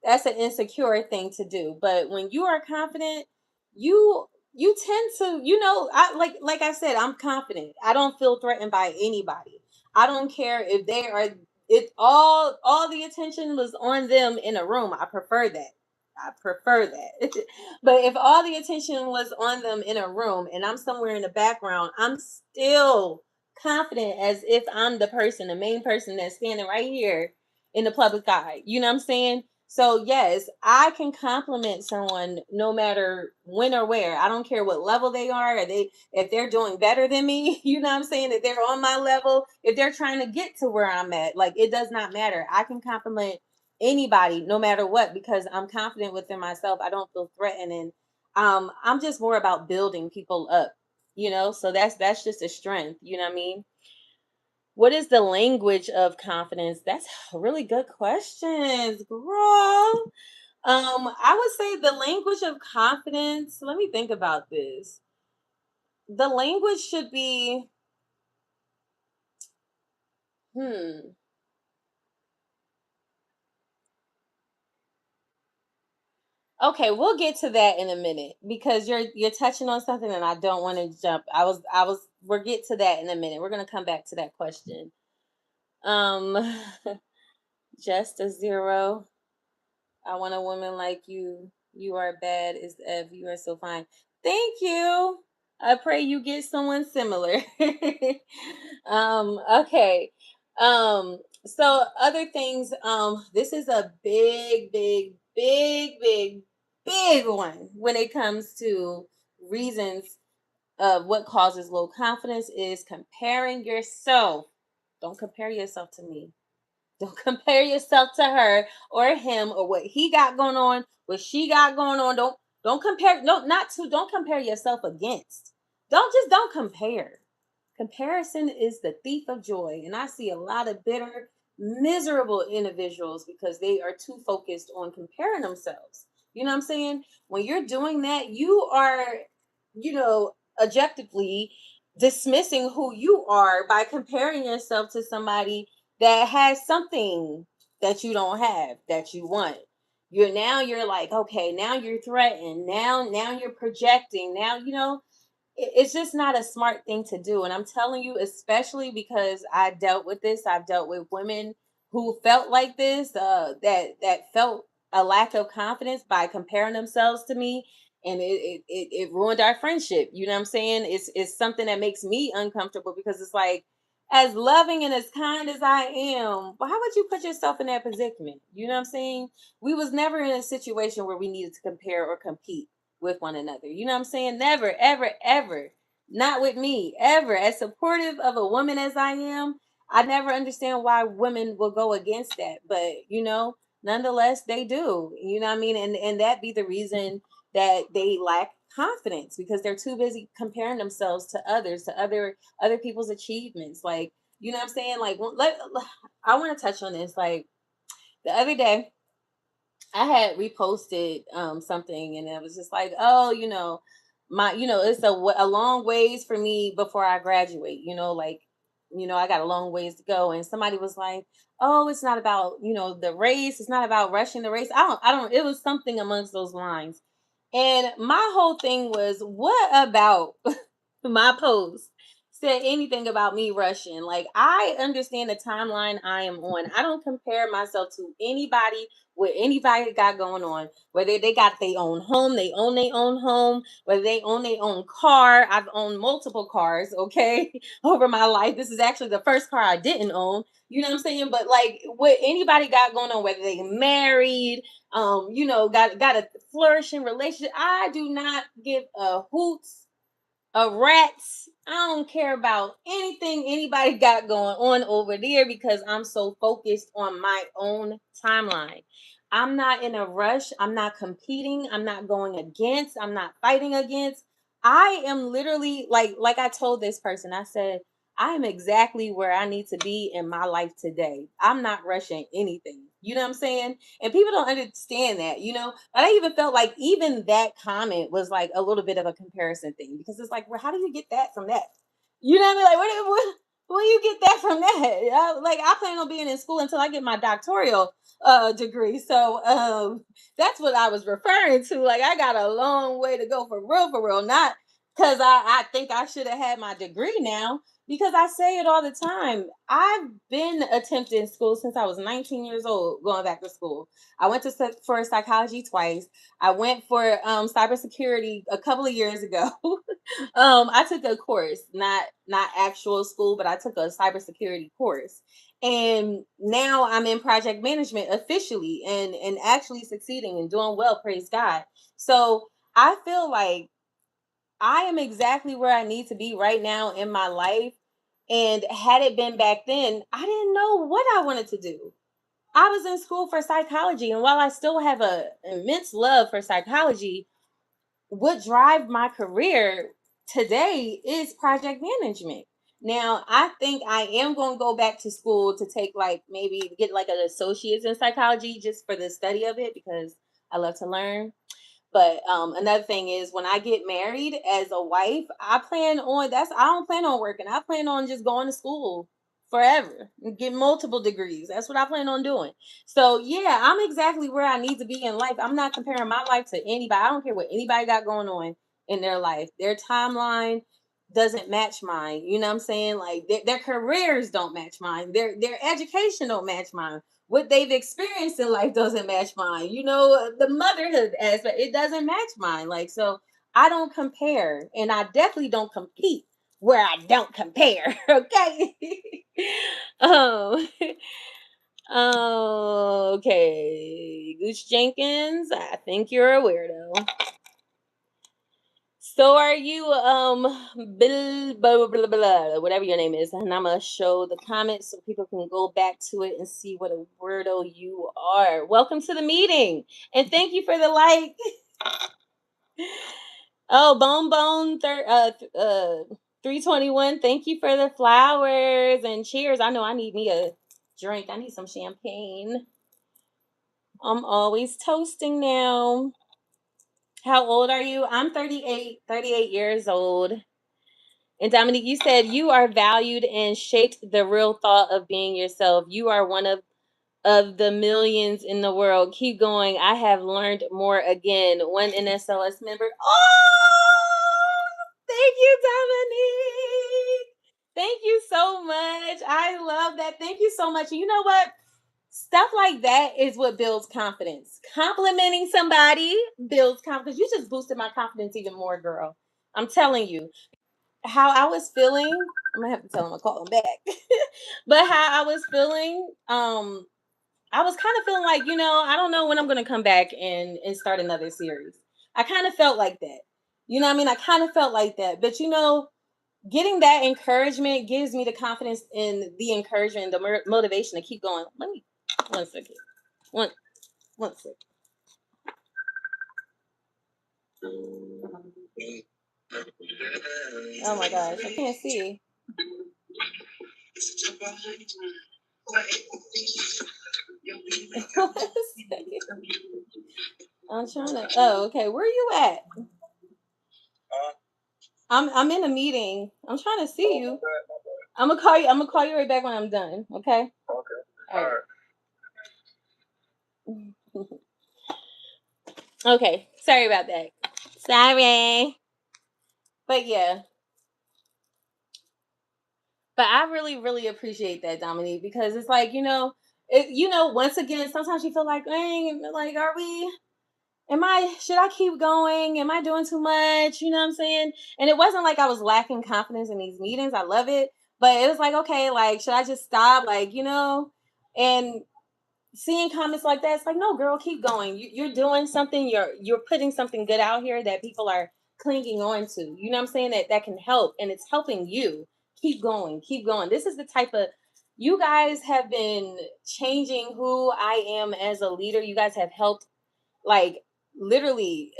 that's an insecure thing to do. But when you are confident, you tend to, I like I said, I'm confident. I don't feel threatened by anybody. I don't care if they are, it all the attention was on them in a room. I prefer that. I prefer that. But if all the attention was on them in a room and I'm somewhere in the background, I'm still confident as if I'm the person, the main person that's standing right here in the public eye. You know what I'm saying? So yes, I can compliment someone no matter when or where. I don't care what level they are, or if they're doing better than me, you know what I'm saying? If they're on my level, if they're trying to get to where I'm at, like, it does not matter. I can compliment anybody no matter what because I'm confident within myself. I don't feel threatened, and I'm just more about building people up, so that's just a strength, you know what I mean? What is the language of confidence? That's a really good questions, girl. I would say the language of confidence. Let me think about this. The language should be, hmm. Okay, we'll get to that in a minute because you're touching on something and I don't want to jump. We'll get to that in a minute. We're gonna come back to that question. Um, just a zero. I want a woman like you. You are bad as F. You are so fine. Thank you. I pray you get someone similar. Okay. So other things, this is a big, big, big, big, big one when it comes to reasons of what causes low confidence is comparing yourself. Don't compare yourself to me. Don't compare yourself to her or him or what he got going on, what she got going on. Don't compare. No, not to. Don't compare yourself against. Don't compare. Comparison is the thief of joy, and I see a lot of bitter, miserable individuals because they are too focused on comparing themselves. You know what I'm saying? When you're doing that, you are, objectively dismissing who you are by comparing yourself to somebody that has something that you don't have that you want. You're like, okay, now you're threatened. Now you're projecting. Now, it's just not a smart thing to do. And I'm telling you, especially because I dealt with this, I've dealt with women who felt like this, that felt a lack of confidence by comparing themselves to me. And it ruined our friendship. You know what I'm saying? It's something that makes me uncomfortable because it's like, as loving and as kind as I am, but how would you put yourself in that predicament? You know what I'm saying? We was never in a situation where we needed to compare or compete with one another. You know what I'm saying? Never, ever, ever. Not with me, ever. As supportive of a woman as I am, I never understand why women will go against that. But, nonetheless, they do. You know what I mean? And that be the reason that they lack confidence because they're too busy comparing themselves to others, to other people's achievements. Like, you know what I'm saying? Like, I want to touch on this. Like, the other day, I had reposted something and it was just like, oh, it's a long ways for me before I graduate, like, I got a long ways to go. And somebody was like, oh, it's not about, the race. It's not about rushing the race. It was something amongst those lines. And my whole thing was, what about my post said anything about me rushing? Like, I understand the timeline I am on. I don't compare myself to anybody what anybody got going on. Whether they got their own home, they own their own home, whether they own their own car. I've owned multiple cars, okay, over my life. This is actually the first car I didn't own. You know what I'm saying? But like what anybody got going on, whether they married, got a flourishing relationship. I do not give a hoots of rats. I don't care about anything anybody got going on over there because I'm so focused on my own timeline. I'm not in a rush. I'm not competing. I'm not going against. I'm not fighting against. I am literally like I told this person, I said, I am exactly where I need to be in my life today. I'm not rushing anything. You know what I'm saying? And people don't understand that, But I even felt like even that comment was like a little bit of a comparison thing because it's like, well, how do you get that from that? You know what I mean? Like, where do you get that from that? Like, I plan on being in school until I get my doctoral degree. So that's what I was referring to. Like, I got a long way to go for real, not because I think I should have had my degree now, because I say it all the time. I've been attempting school since I was 19 years old, going back to school. I went for psychology twice. I went for cybersecurity a couple of years ago. I took a course, not actual school, but I took a cybersecurity course. And now I'm in project management officially and actually succeeding and doing well, praise God. So I feel like I am exactly where I need to be right now in my life. And had it been back then, I didn't know what I wanted to do. I was in school for psychology, and while I still have a immense love for psychology, what drive my career today is project management. Now, I think I am going to go back to school to take like maybe get like an associate's in psychology just for the study of it because I love to learn. But another thing is when I get married as a wife, I don't plan on working. I plan on just going to school forever and get multiple degrees. That's what I plan on doing. So yeah, I'm exactly where I need to be in life. I'm not comparing my life to anybody. I don't care what anybody got going on in their life. Their timeline doesn't match mine. You know what I'm saying? Like their careers don't match mine. Their education don't match mine. What they've experienced in life doesn't match mine. The motherhood aspect, it doesn't match mine. Like, so I don't compare, and I definitely don't compete where I don't compare. Okay. um okay, Goose Jenkins, I think you're a weirdo. So are you whatever your name is, and I'm gonna show the comments so people can go back to it and see what a weirdo you are. Welcome to the meeting, and thank you for the like. Oh, bone 321. Thank you for the flowers and cheers. I know I need me drink. I need some champagne. I'm always toasting now. How old are you? I'm 38 years old. And Dominique, you said you are valued and shaped the real thought of being yourself. You are one of the millions in the world. Keep going. I have learned more again. One NSLS member. Oh, thank you, Dominique. Thank you so much. I love that. Thank you so much. You know what? Stuff like that is what builds confidence. Complimenting somebody builds confidence. You just boosted my confidence even more, girl. I'm telling you. How I was feeling, I'm gonna have to tell him to call him back. But how I was feeling, I was kind of feeling like, I don't know when I'm gonna come back and start another series. I kind of felt like that. You know what I mean? I kind of felt like that. But getting that encouragement gives me the confidence and the encouragement, the motivation to keep going. Let me 1 second. One second. Oh my gosh, I can't see. I'm trying to. Oh, okay. Where are you at? I'm in a meeting. I'm trying to see you. I'm gonna call you. I'm gonna call you right back when I'm done. Okay. Okay. All right. Okay. Sorry about that. Sorry. But yeah. But I really, really appreciate that, Dominique, because it's like, once again, sometimes you feel like, dang, like, should I keep going? Am I doing too much? You know what I'm saying? And it wasn't like I was lacking confidence in these meetings. I love it. But it was like, okay, like, should I just stop? Like, and seeing comments like that, it's like, no, girl, keep going. You're doing something. You're putting something good out here that people are clinging on to. You know what I'm saying? That can help, and it's helping you. Keep going. Keep going. This is the type of you guys have been changing who I am as a leader. You guys have helped, like, literally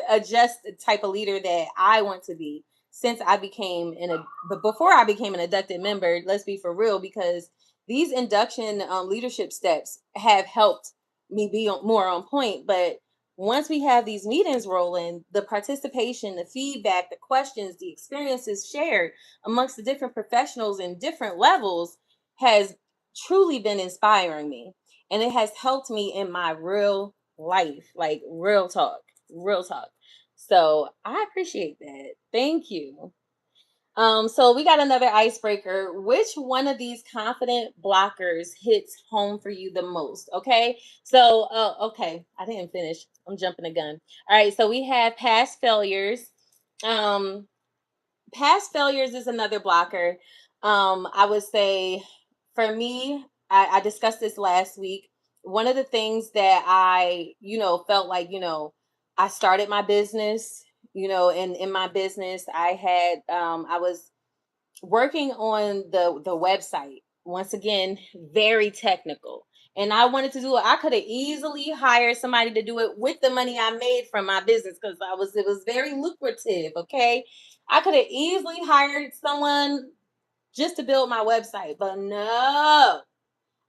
adjust the type of leader that I want to be since I became but before I became an inducted member. Let's be for real, because these induction leadership steps have helped me be more on point. But once we have these meetings rolling, the participation, the feedback, the questions, the experiences shared amongst the different professionals in different levels has truly been inspiring me. And it has helped me in my real life, like real talk. So I appreciate that. Thank you. So we got another icebreaker. Which one of these confident blockers hits home for you the most? Okay. So, okay, I didn't finish. I'm jumping the gun. All right. So we have past failures. Past failures is another blocker. I would say for me, I discussed this last week. One of the things that I, felt like, I started my business, and in my business, I was working on the website. Once again, very technical. And I wanted to do it. I could have easily hired somebody to do it with the money I made from my business, because it was very lucrative. Okay. I could have easily hired someone just to build my website, but no,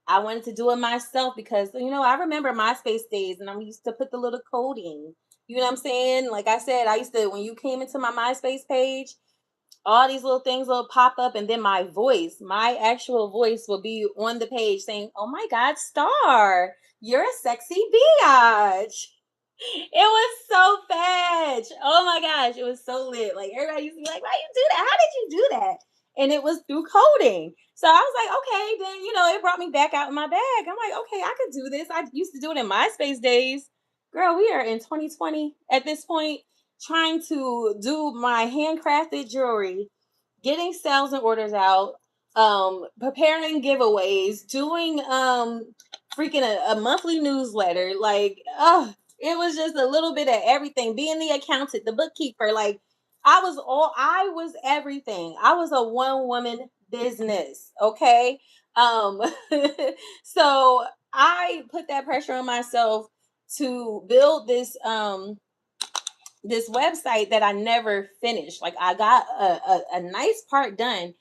I wanted to do it myself because, I remember MySpace days and I used to put the little coding. You know what I'm saying? Like I said, I used to, when you came into my MySpace page, all these little things will pop up, and then my actual voice will be on the page saying, "Oh my God, Star, you're a sexy biatch." It was so fetch. Oh my gosh, it was so lit. Like, everybody used to be like, "Why you do that? How did you do that?" And it was through coding. So I was like, okay, then it brought me back out in my bag. I'm like, okay, I could do this. I used to do it in MySpace days. Girl, we are in 2020 at this point, trying to do my handcrafted jewelry, getting sales and orders out, preparing giveaways, doing freaking a monthly newsletter. Like, it was just a little bit of everything. Being the accountant, the bookkeeper, like I was everything. I was a one-woman business, okay? So I put that pressure on myself to build this website that I never finished. Like, I got a nice part done,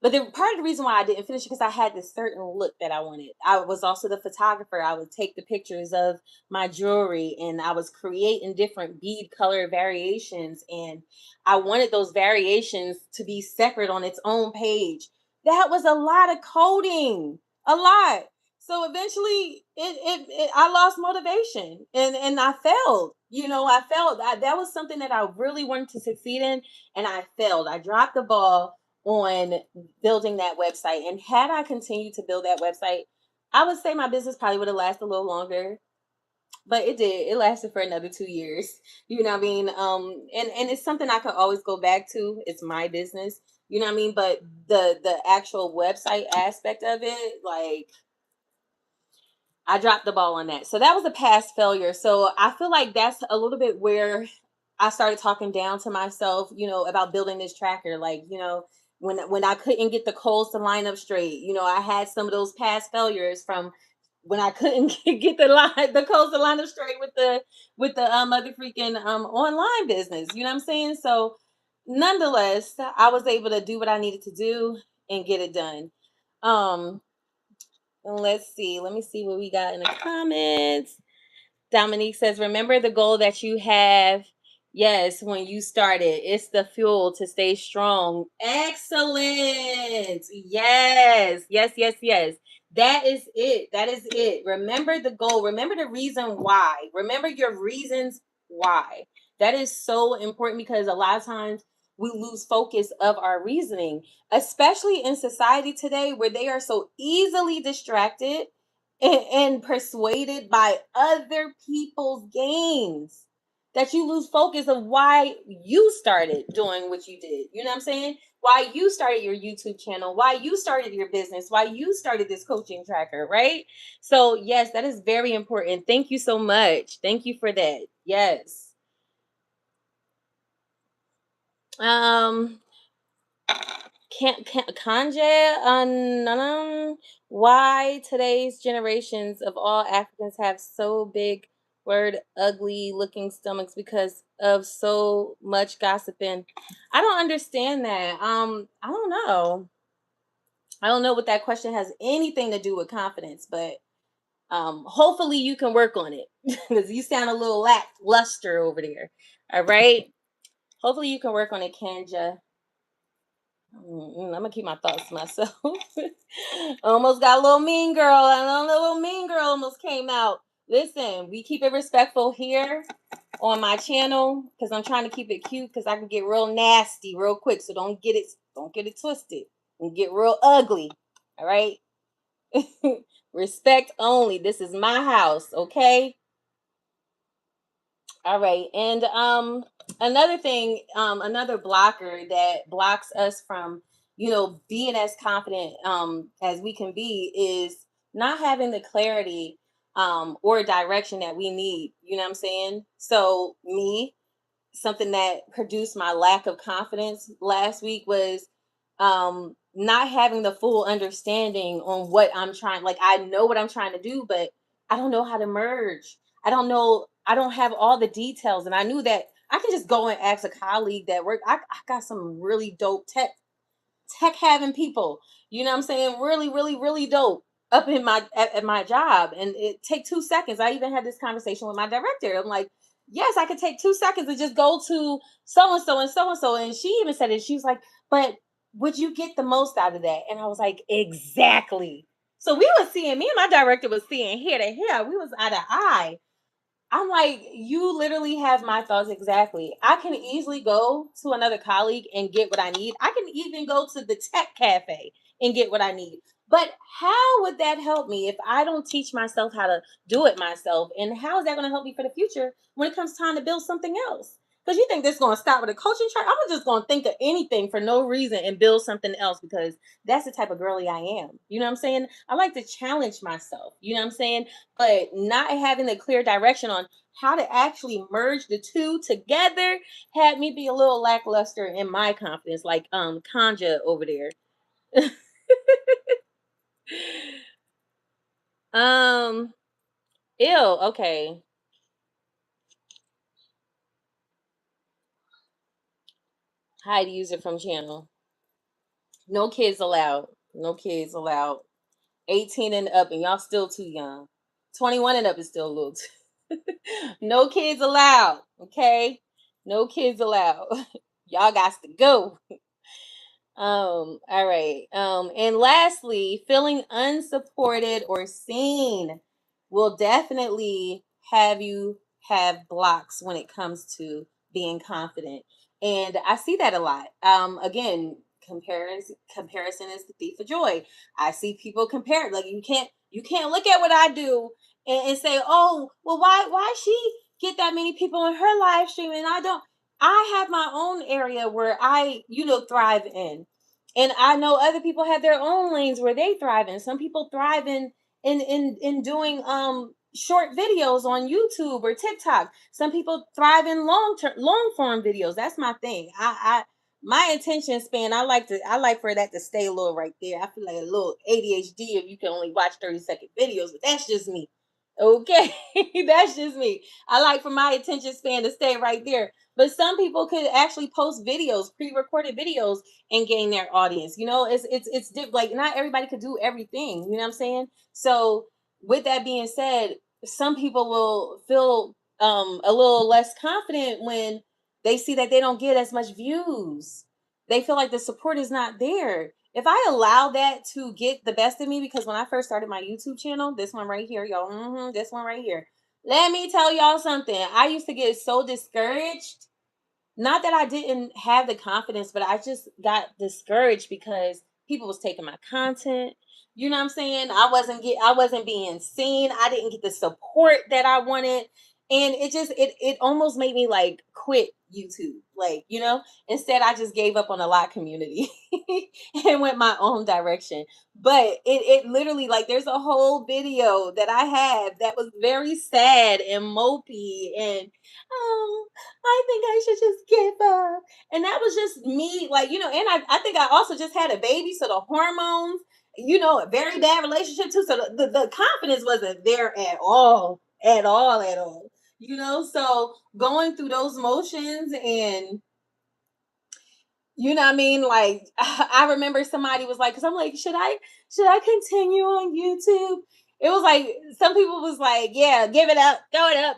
But the part of the reason why I didn't finish it because I had this certain look that I wanted. I was also the photographer. I would take the pictures of my jewelry and I was creating different bead color variations. And I wanted those variations to be separate on its own page. That was a lot of coding, a lot. So eventually I lost motivation and I failed. You know, I failed. That was something that I really wanted to succeed in. And I failed. I dropped the ball on building that website. And had I continued to build that website, I would say my business probably would have lasted a little longer. But it did. It lasted for another 2 years. You know what I mean? And it's something I can always go back to. It's my business. You know what I mean? But the actual website aspect of it, like I dropped the ball on that. So that was a past failure. So I feel like that's a little bit where I started talking down to myself, you know, about building this tracker. Like, you know, when I couldn't get the codes to line up straight, you know, I had some of those past failures from when I couldn't get the codes to line up straight with the other freaking online business. You know what I'm saying? So nonetheless, I was able to do what I needed to do and get it done. Um, let's see. Let me see what we got in the comments. Dominique says, remember the goal that you have. Yes, when you started, it's the fuel to stay strong. Excellent. Yes, yes, yes, yes. That is it. That is it. Remember the goal. Remember the reason why. Remember your reasons why. That is so important because a lot of times we lose focus of our reasoning, especially in society today where they are so easily distracted and persuaded by other people's gains that you lose focus of why you started doing what you did. You know what I'm saying? Why you started your YouTube channel, why you started your business, why you started this coaching tracker, right? So, yes, that is very important. Thank you so much. Thank you for that. Yes. Um Kanje, why today's generations of all Africans have so big, word, ugly looking stomachs because of so much gossiping. I don't understand that. I don't know. I don't know what that question has anything to do with confidence, but hopefully you can work on it because you sound a little lackluster over there. All right. Hopefully you can work on it, Kanja. I'm gonna keep my thoughts to myself. Almost got a little mean girl. And a little mean girl almost came out. Listen, we keep it respectful here on my channel because I'm trying to keep it cute because I can get real nasty real quick. So don't get it twisted and get real ugly. All right. Respect only. This is my house, okay? All right. And another thing, another blocker that blocks us from, you know, being as confident as we can be is not having the clarity or direction that we need. You know what I'm saying? So me, something that produced my lack of confidence last week was not having the full understanding on what I'm trying. Like I know what I'm trying to do, but I don't know how to merge. I don't know. I don't have all the details, and I knew that I can just go and ask a colleague that work. I got some really dope tech having people, you know what I'm saying, really really really dope up in at my job, and it take 2 seconds. I even had this conversation with my director. I'm like, yes, I could take 2 seconds and just go to so and so and so and so, and she even said it. She was like, but would you get the most out of that? And I was like, exactly. So we were seeing, me and my director was seeing here to here, we was eye to eye. I'm like, you literally have my thoughts exactly. I can easily go to another colleague and get what I need. I can even go to the tech cafe and get what I need. But how would that help me if I don't teach myself how to do it myself? And how is that going to help me for the future when it comes time to build something else? Because you think this is going to stop with a coaching track? I'm just going to think of anything for no reason and build something else because that's the type of girly I am. You know what I'm saying? I like to challenge myself. You know what I'm saying? But not having a clear direction on how to actually merge the two together had me be a little lackluster in my confidence, like Kanja over there. um Ew, okay. Hide user from channel. No kids allowed. No kids allowed. 18 and up, and y'all still too young. 21 and up is still a little too. No kids allowed. Okay? No kids allowed. Y'all got to go. All right. And lastly, feeling unsupported or seen will definitely have you have blocks when it comes to being confident. And I see that a lot. Again, comparison is the thief of joy. I see people compare, like you can't look at what I do and say, oh, well, why she get that many people in her live stream and I don't. I have my own area where I, thrive in. And I know other people have their own lanes where they thrive in. Some people thrive in doing short videos on YouTube or TikTok. Some people thrive in long form videos. That's my thing. I my attention span, I like for that to stay a little right there. I feel like a little ADHD if you can only watch 30-second videos, but that's just me. Okay. That's just me. I like for my attention span to stay right there. But some people could actually post videos, pre-recorded videos, and gain their audience. Like not everybody could do everything. You know what I'm saying? So with that being said, some people will feel a little less confident when they see that they don't get as much views. They feel like the support is not there. If I allow that to get the best of me, because when I first started my YouTube channel, this one right here, y'all, this one right here, let me tell y'all something. I used to get so discouraged, not that I didn't have the confidence, but I just got discouraged because people was taking my content. You know what I'm saying? I wasn't being seen. I didn't get the support that I wanted. And it almost made me like quit YouTube. Like, instead I just gave up on the lot community and went my own direction. But it literally, like, there's a whole video that I have that was very sad and mopey and I think I should just give up. And that was just me, like, and I think I also just had a baby. So the hormones, a very bad relationship too. So the confidence wasn't there at all, at all, at all. So going through those motions and you know what I mean? Like I remember somebody was like, because I'm like, should I continue on YouTube? It was like some people was like, yeah, give it up, throw it up.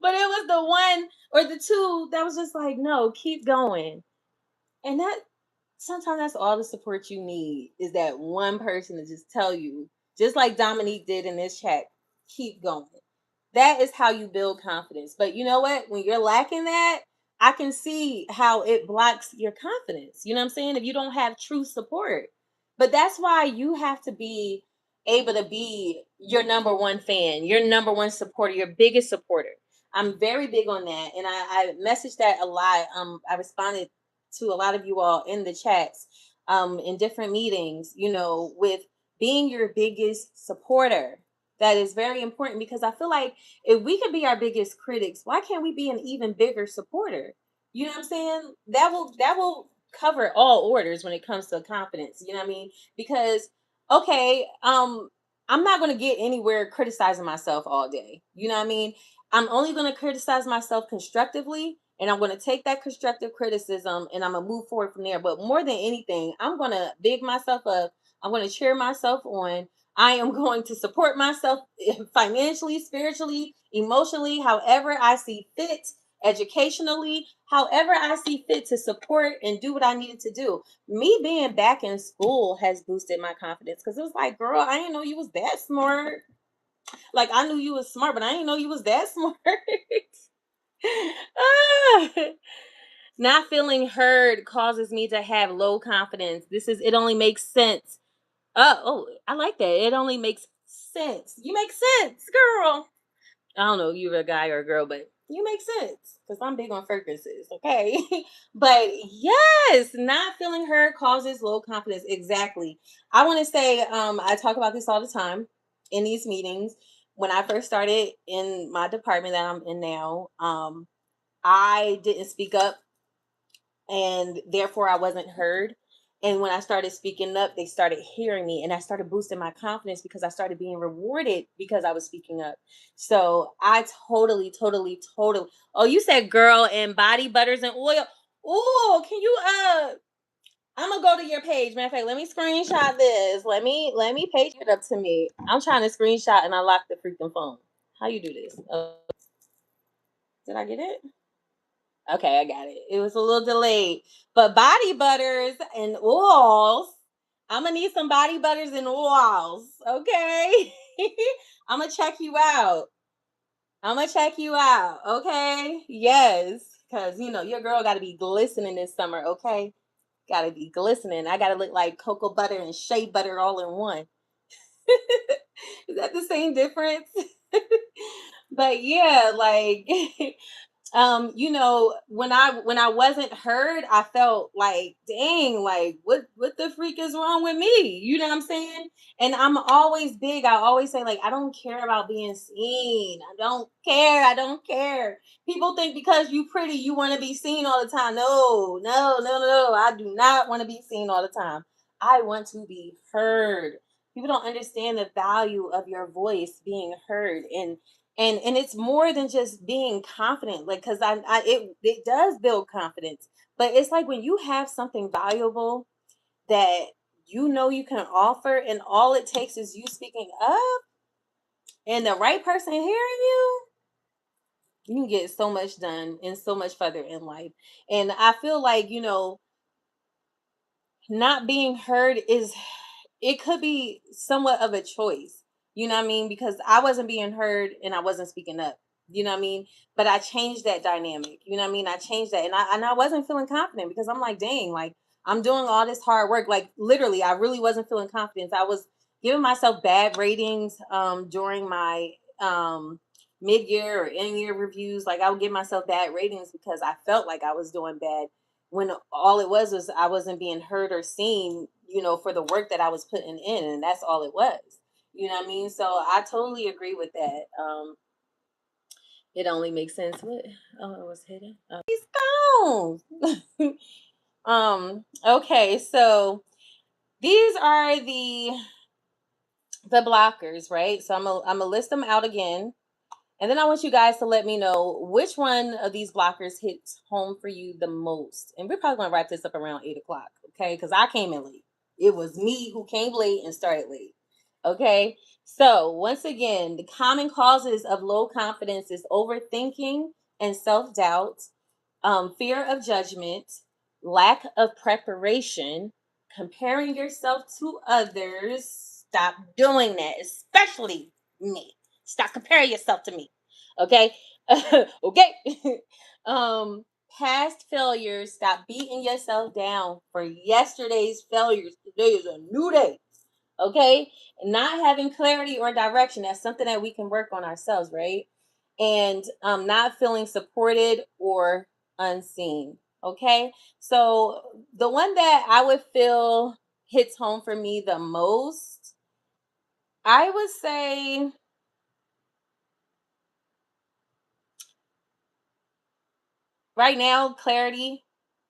But it was the one or the two that was just like, no, keep going. And that sometimes that's all the support you need is that one person to just tell you, just like Dominique did in this chat, keep going. That is how you build confidence. But you know what? When you're lacking that, I can see how it blocks your confidence. You know what I'm saying? If you don't have true support. But that's why you have to be able to be your number one fan, your number one supporter, your biggest supporter. I'm very big on that. And I messaged that a lot. I responded to a lot of you all in the chats, in different meetings, with being your biggest supporter. That is very important because I feel like if we can be our biggest critics, why can't we be an even bigger supporter? You know what I'm saying? That will cover all orders when it comes to confidence. You know what I mean? Because okay, I'm not going to get anywhere criticizing myself all day. You know what I mean? I'm only going to criticize myself constructively, and I'm going to take that constructive criticism and I'm going to move forward from there. But more than anything, I'm going to big myself up. I'm going to cheer myself on. I am going to support myself financially, spiritually, emotionally, however I see fit, educationally, however I see fit to support and do what I needed to do. Me being back in school has boosted my confidence because it was like, girl, I didn't know you was that smart. Like, I knew you was smart, but I didn't know you was that smart. Ah. Not feeling heard causes me to have low confidence. It only makes sense. Oh, I like that. It only makes sense. You make sense, girl. I don't know if you're a guy or a girl, but you make sense because I'm big on frequencies. Okay. But yes, not feeling heard causes low confidence. Exactly. I want to say, I talk about this all the time in these meetings. When I first started in my department that I'm in now, I didn't speak up and therefore I wasn't heard. And when I started speaking up, they started hearing me and I started boosting my confidence because I started being rewarded because I was speaking up. So I totally, totally, totally. Oh, you said girl and body butters and oil. Oh, can you I'm gonna go to your page. Matter of fact, let me screenshot this. Let me page it up to me. I'm trying to screenshot and I locked the freaking phone. How you do this? Did I get it? Okay, I got it. It was a little delayed. But body butters and oils. I'm gonna need some body butters and oils. Okay. I'm gonna check you out. I'm gonna check you out. Okay. Yes. Cause your girl gotta be glistening this summer, okay? Gotta be glistening. I gotta look like cocoa butter and shea butter all in one. Is that the same difference? But yeah, like when I wasn't heard, I felt like, dang, like what the freak is wrong with me? You know what I'm saying? And I'm always big. I always say, like, I don't care about being seen. I don't care. I don't care. People think because you pretty, you want to be seen all the time. No, no, no, no. I do not want to be seen all the time. I want to be heard. People don't understand the value of your voice being heard, and it's more than just being confident, like, because it does build confidence, but it's like when you have something valuable that you can offer, and all it takes is you speaking up and the right person hearing you can get so much done and so much further in life. And I feel like not being heard is, it could be somewhat of a choice, you know what I mean? Because I wasn't being heard and I wasn't speaking up, you know what I mean? But I changed that dynamic, you know what I mean? I changed that, and I wasn't feeling confident because I'm like, dang, like, I'm doing all this hard work. Like, literally, I really wasn't feeling confidence. I was giving myself bad ratings during my mid-year or end-year reviews. Like, I would give myself bad ratings because I felt like I was doing bad, when all it was I wasn't being heard or seen, for the work that I was putting in, and that's all it was. You know what I mean? So I totally agree with that. It only makes sense. What? Oh, it was hidden. Oh, he's gone. Okay, so these are the blockers, right? So I'm gonna list them out again. And then I want you guys to let me know which one of these blockers hits home for you the most. And we're probably going to wrap this up around 8 o'clock, okay? Because I came in late. It was me who came late and started late, okay? So once again, the common causes of low confidence is overthinking and self-doubt, fear of judgment, lack of preparation, comparing yourself to others. Stop doing that, especially me. Stop comparing yourself to me. Okay. Okay. Past failures. Stop beating yourself down for yesterday's failures. Today is a new day. Okay. Not having clarity or direction. That's something that we can work on ourselves, right? And not feeling supported or unseen. Okay. So the one that I would feel hits home for me the most, I would say, right now, clarity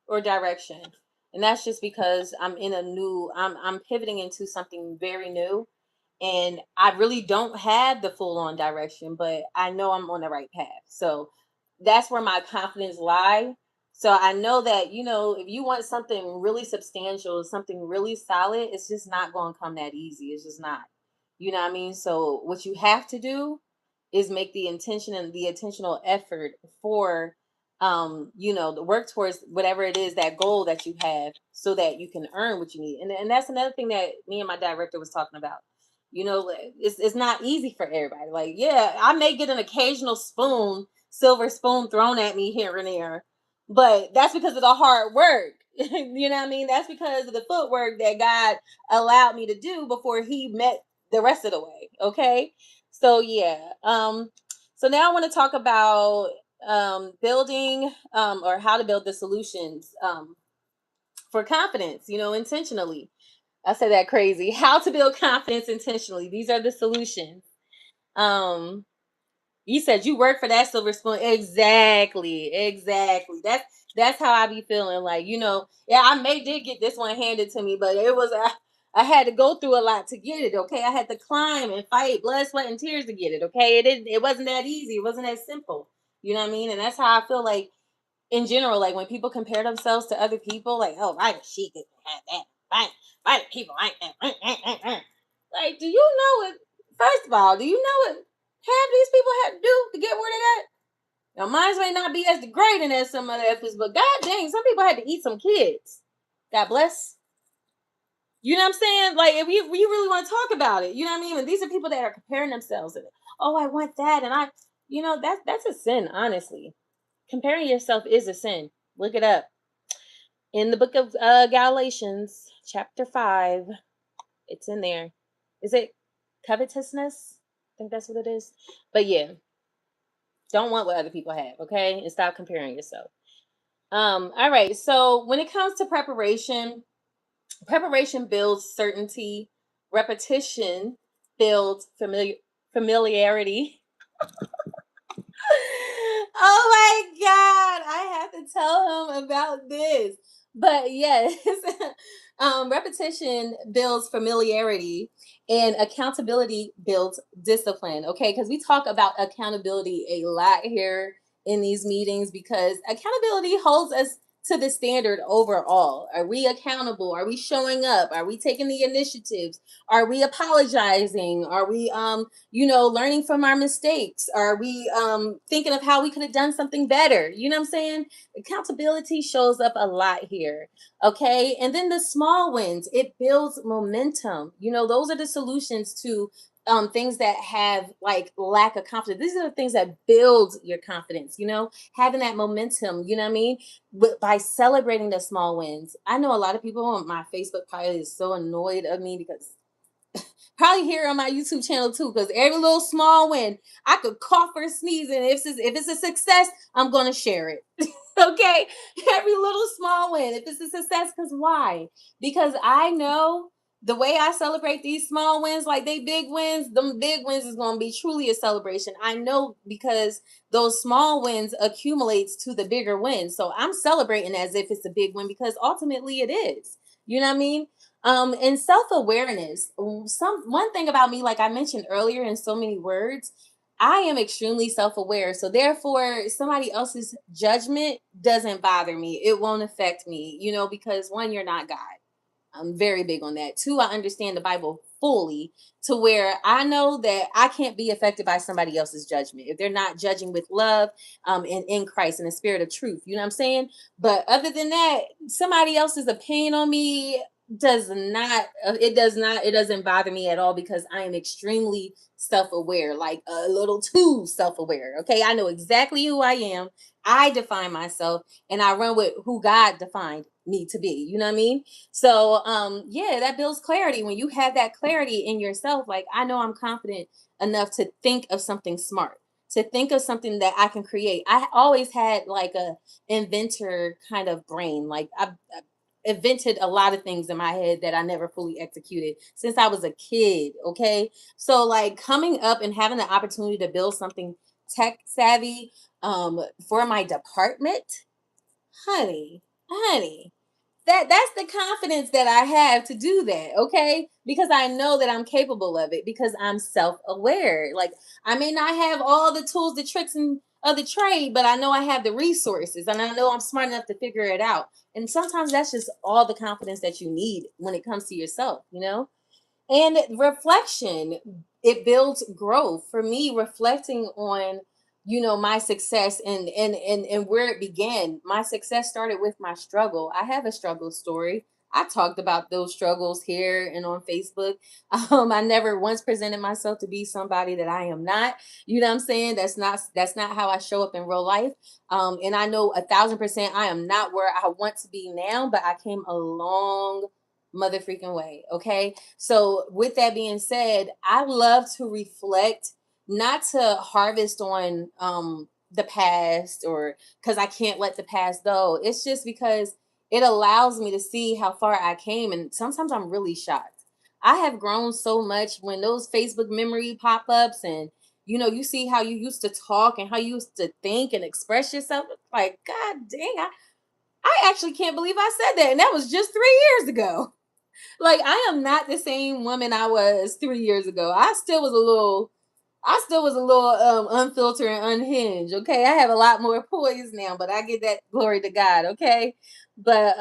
or direction. And that's just because I'm pivoting into something very new, and I really don't have the full on direction, but I know I'm on the right path. So that's where my confidence lie. So I know that, if you want something really substantial, something really solid, it's just not going to come that easy. It's just not. You know what I mean? So what you have to do is make the intention and the intentional effort for the work towards whatever it is, that goal that you have, so that you can earn what you need. And that's another thing that me and my director was talking about. It's not easy for everybody. Like, yeah, I may get an occasional silver spoon thrown at me here and there, but that's because of the hard work. You know what I mean? That's because of the footwork that God allowed me to do before he met the rest of the way. Okay. So yeah. So now I want to talk about building or how to build the solutions for confidence, intentionally. I said that crazy. How to build confidence intentionally. These are the solutions. Um, you said you work for that silver spoon. Exactly. Exactly. That's how I be feeling. Like, yeah, I did get this one handed to me, but it was I had to go through a lot to get it. Okay. I had to climb and fight blood, sweat, and tears to get it. Okay. It wasn't that easy. It wasn't that simple. You know what I mean? And that's how I feel like in general, like when people compare themselves to other people, like, oh, why does she get to have that? Why do people like that? Like, do you know what? First of all, do you know what half these people had to do to get where they got? Now, mine may not be as degrading as some other efforts, but god dang, some people had to eat some kids. God bless. You know what I'm saying? Like, if you really want to talk about it, you know what I mean? And these are people that are comparing themselves. And, oh, I want that, and that's a sin. Honestly, comparing yourself is a sin. Look it up in the book of Galatians, chapter 5. It's in there. Is it covetousness? I think that's what it is. But yeah, don't want what other people have, okay? And stop comparing yourself. All right. So when it comes to preparation builds certainty. Repetition builds familiarity. Oh my God, I have to tell him about this. But yes, repetition builds familiarity and accountability builds discipline. Okay, because we talk about accountability a lot here in these meetings because accountability holds us to the standard overall. Are we accountable? Are we showing up? Are we taking the initiatives? Are we apologizing? Are we learning from our mistakes? Are we thinking of how we could have done something better? You know what I'm saying? Accountability shows up a lot here. Okay. And then the small wins, it builds momentum. Those are the solutions to things that have like lack of confidence. These are the things that build your confidence, having that momentum, you know what I mean? By celebrating the small wins. I know a lot of people on my Facebook pile is so annoyed of me because probably here on my YouTube channel too, because every little small win, I could cough or sneeze, and if it's a success, I'm gonna share it. Okay, every little small win, if it's a success, because why? Because I know the way I celebrate these small wins, like they big wins, them big wins is gonna be truly a celebration. I know because those small wins accumulates to the bigger wins, so I'm celebrating as if it's a big win because ultimately it is. You know what I mean? And self-awareness. One thing about me, like I mentioned earlier in so many words, I am extremely self-aware. So therefore, somebody else's judgment doesn't bother me. It won't affect me, because one, you're not God. I'm very big on that. Two, I understand the Bible fully to where I know that I can't be affected by somebody else's judgment if they're not judging with love and in Christ and the spirit of truth. You know what I'm saying? But other than that, somebody else's opinion on me it doesn't bother me at all because I am extremely self-aware, like a little too self-aware. Okay, I know exactly who I am. I define myself and I run with who God defined me to be. You know what I mean? So yeah, that builds clarity. When you have that clarity in yourself, like I know I'm confident enough to think of something smart, to think of something that I can create. I always had like a inventor kind of brain. Like I invented a lot of things in my head that I never fully executed since I was a kid. Okay. So like coming up and having the opportunity to build something tech savvy for my department, honey, that's the confidence that I have to do that, okay? Because I know that I'm capable of it because I'm self-aware. Like I may not have all the tools, the tricks and of the trade, but I know I have the resources and I know I'm smart enough to figure it out. And sometimes that's just all the confidence that you need when it comes to yourself. And reflection, it builds growth. For me, reflecting on my success and where it began. My success started with my struggle. I have a struggle story. I talked about those struggles here and on Facebook. I never once presented myself to be somebody that I am not. You know what I'm saying? That's not how I show up in real life. And I know 1,000% I am not where I want to be now, but I came a long mother freaking way. Okay. So with that being said, I love to reflect, not to harvest on the past or because I can't let the past go. It's just because it allows me to see how far I came. And sometimes I'm really shocked. I have grown so much when those Facebook memory pop-ups and you see how you used to talk and how you used to think and express yourself. It's like, God dang, I actually can't believe I said that. And that was just 3 years ago. Like I am not the same woman I was 3 years ago. I still was I still was a little unfiltered and unhinged. Okay, I have a lot more poise now, but I give that glory to God. Okay, but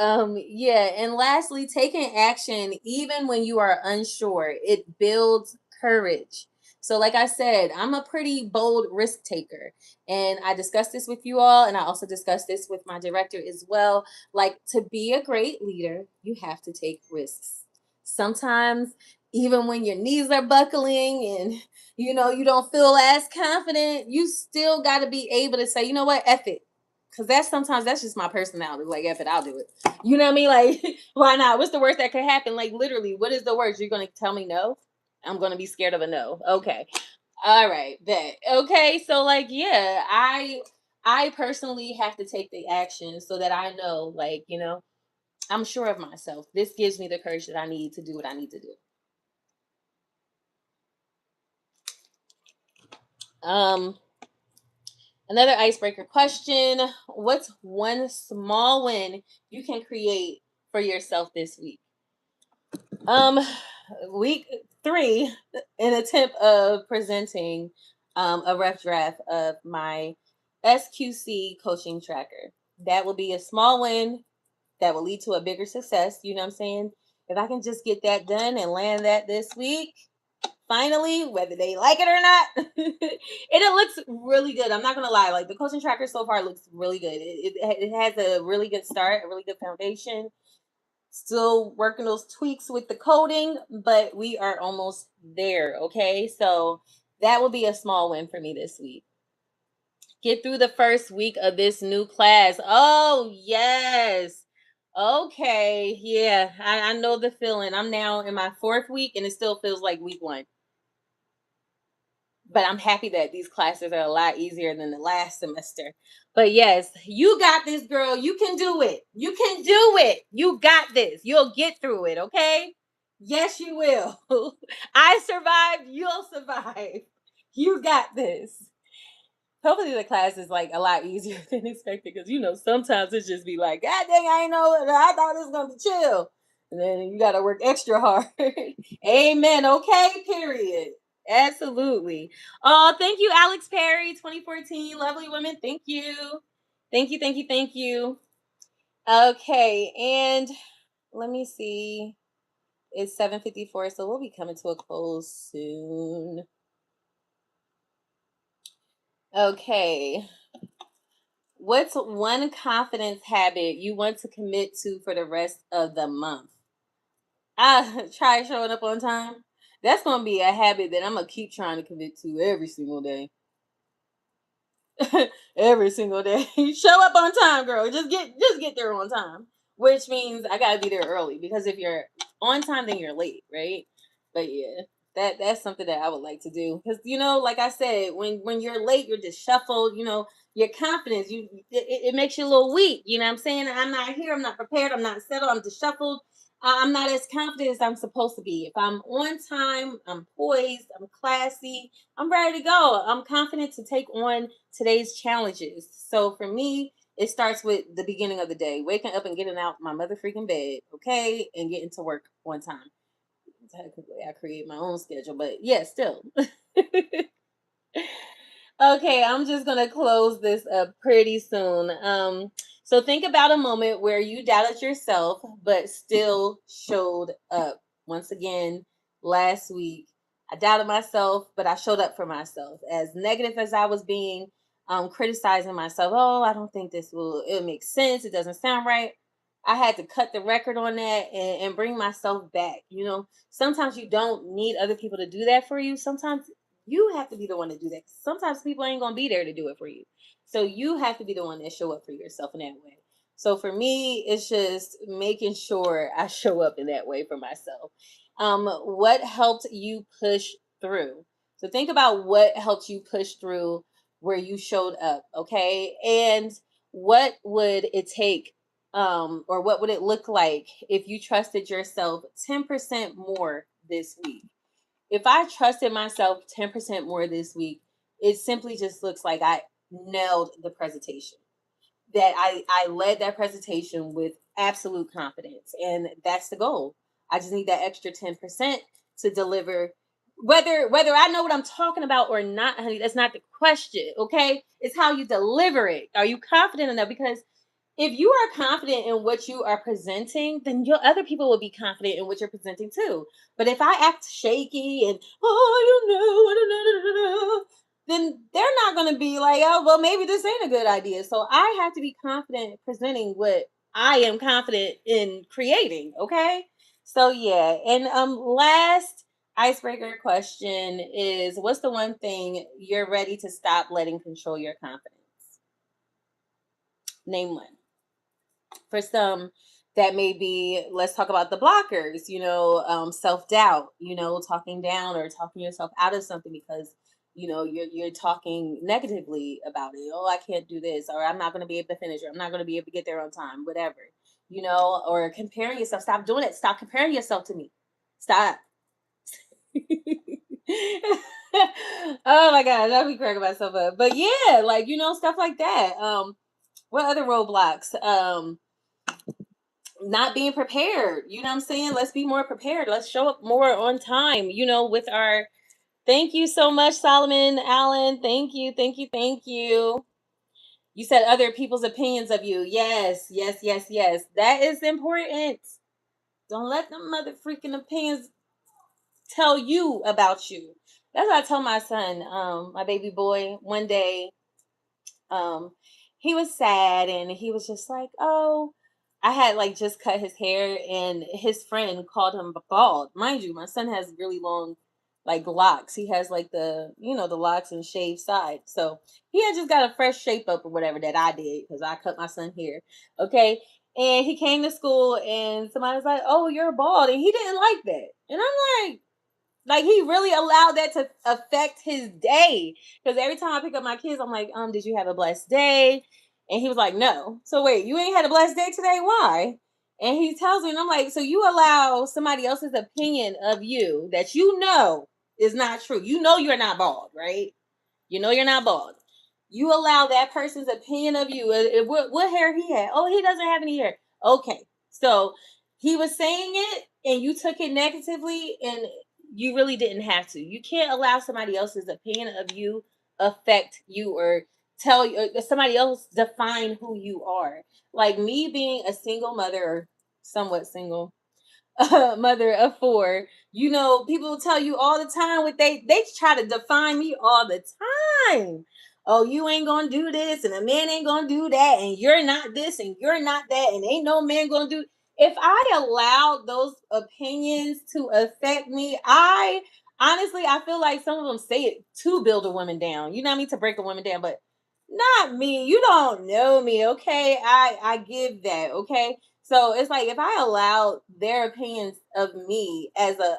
yeah. And lastly, taking action even when you are unsure, it builds courage. So, like I said, I'm a pretty bold risk taker, and I discussed this with you all, and I also discussed this with my director as well. Like, to be a great leader, you have to take risks. Sometimes, even when your knees are buckling and you don't feel as confident, you still got to be able to say, you know what, F it. Because that's just my personality. Like, F it, I'll do it. You know what I mean? Like, why not? What's the worst that could happen? Like, literally, what is the worst? You're going to tell me no? I'm going to be scared of a no. Okay. All right. Bet. Okay. So, like, yeah, I personally have to take the action so that I know, like, I'm sure of myself. This gives me the courage that I need to do what I need to do. Another icebreaker question. What's one small win you can create for yourself this week? Week 3, an attempt of presenting a rough draft of my SQC coaching tracker. That will be a small win that will lead to a bigger success. You know what I'm saying? If I can just get that done and land that this week, finally, whether they like it or not. And it looks really good. I'm not gonna lie. Like, the coaching tracker so far looks really good. It has a really good start, a really good foundation. Still working those tweaks with the coding, but we are almost there. Okay, so that will be a small win for me this week. Get through the first week of this new class. Oh yes. Okay, yeah, I know the feeling. I'm now in my 4th week and it still feels like week 1. But I'm happy that these classes are a lot easier than the last semester. But yes, you got this, girl. You can do it. You can do it. You got this. You'll get through it, okay? Yes, you will. I survived. You'll survive. You got this. Hopefully the class is like a lot easier than expected, because sometimes it's just be like, God dang, I ain't know. I thought it was gonna be chill. And then you gotta work extra hard. Amen. Okay, period. Absolutely. Oh, thank you, Alex Perry, 2014. Lovely women. Thank you. Thank you, thank you, thank you. Okay, and let me see. It's 7:54, so we'll be coming to a close soon. Okay. What's one confidence habit you want to commit to for the rest of the month? Try showing up on time. That's going to be a habit that I'm going to keep trying to commit to every single day. Every single day. Show up on time, girl. Just get there on time. Which means I gotta be there early, because if you're on time, then you're late, right? But yeah, that's something that I would like to do. Because like I said, when you're late, you're disheveled. Your confidence, it makes you a little weak. You know what I'm saying? I'm not here, I'm not prepared, I'm not settled, I'm disheveled. I'm not as confident as I'm supposed to be. If I'm on time, I'm poised, I'm classy, I'm ready to go. I'm confident to take on today's challenges. So for me, it starts with the beginning of the day, waking up and getting out my mother freaking bed, okay, and getting to work on time. Technically, I create my own schedule, but yeah, still. Okay, I'm just gonna close this up pretty soon. So think about a moment where you doubted yourself but still showed up. Once again, last week I doubted myself, but I showed up for myself. As negative as I was being, criticizing myself. Oh, I don't think it makes sense. It doesn't sound right. I had to cut the record on that and bring myself back. Sometimes you don't need other people to do that for you. Sometimes you have to be the one to do that. Sometimes people ain't gonna be there to do it for you. So you have to be the one that show up for yourself in that way. So for me, it's just making sure I show up in that way for myself. What helped you push through? So think about what helped you push through where you showed up, okay? And what would it take, or what would it look like if you trusted yourself 10% more this week? If I trusted myself 10% more this week, it simply just looks like I nailed the presentation. That I led that presentation with absolute confidence. And that's the goal. I just need that extra 10% to deliver whether I know what I'm talking about or not, honey, that's not the question. Okay, it's how you deliver it. Are you confident enough? Because if you are confident in what you are presenting, then your other people will be confident in what you're presenting too. But if I act shaky and then they're not going to be like, oh, well, maybe this ain't a good idea. So I have to be confident presenting what I am confident in creating. Okay. So yeah. And last icebreaker question is, what's the one thing you're ready to stop letting control your confidence? Name one. For some, that may be, let's talk about the blockers, self-doubt, talking down or talking yourself out of something because you're talking negatively about it. Oh, I can't do this, or I'm not going to be able to finish, or I'm not going to be able to get there on time, whatever. Or comparing yourself. Stop doing it. Stop comparing yourself to me. Stop. Oh my god, I'll be cracking myself up. But yeah, stuff like that. What other roadblocks? Not being prepared. You know what I'm saying? Let's be more prepared. Let's show up more on time, with our, thank you so much, Solomon Allen. Thank you, thank you, thank you. You said other people's opinions of you. Yes, yes, yes, yes. That is important. Don't let them mother freaking opinions tell you about you. That's what I told my son, my baby boy, one day. He was sad and he was just like, oh, I had just cut his hair and his friend called him bald. Mind you, my son has really long locks. He has the locks and shaved side. So he had just got a fresh shape up or whatever that I did because I cut my son hair. Okay. And he came to school and somebody was like, oh, you're bald. And he didn't like that. And I'm like, he really allowed that to affect his day. Because every time I pick up my kids, I'm like, did you have a blessed day? And he was like, no. So wait, you ain't had a blessed day today? Why? And he tells me, and I'm like, so you allow somebody else's opinion of you that is not true. You're not bald, right? You're not bald. You allow that person's opinion of you. What hair he had? Oh, he doesn't have any hair. Okay. So he was saying it and you took it negatively and you really didn't have to. You can't allow somebody else's opinion of you affect you or tell you somebody else define who you are. Like me being a single mother or somewhat single mother of 4, people tell you all the time what they try to define me all the time. Oh, you ain't gonna do this and a man ain't gonna do that and you're not this and you're not that and ain't no man gonna do. If I allowed those opinions to affect me, I feel like some of them say it to build a woman down. You know what I mean? To break a woman down, but not me. You don't know me, okay? I give that, okay? So it's like if I allowed their opinions of me as a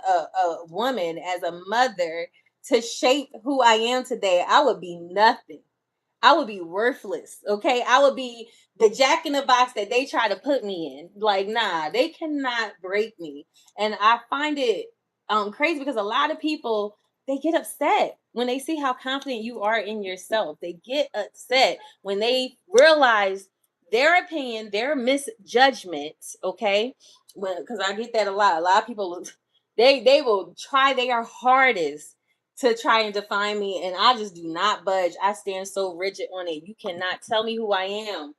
woman, as a mother, to shape who I am today, I would be nothing. I would be worthless. Okay. I would be the jack in the box that they try to put me in. Like, nah, they cannot break me. And I find it crazy because a lot of people, they get upset when they see how confident you are in yourself. They get upset when they realize their opinion, their misjudgment. Okay. Because I get that a lot. A lot of people, they will try their hardest to try and define me, and I just do not budge. I stand so rigid on it. You cannot tell me who I am.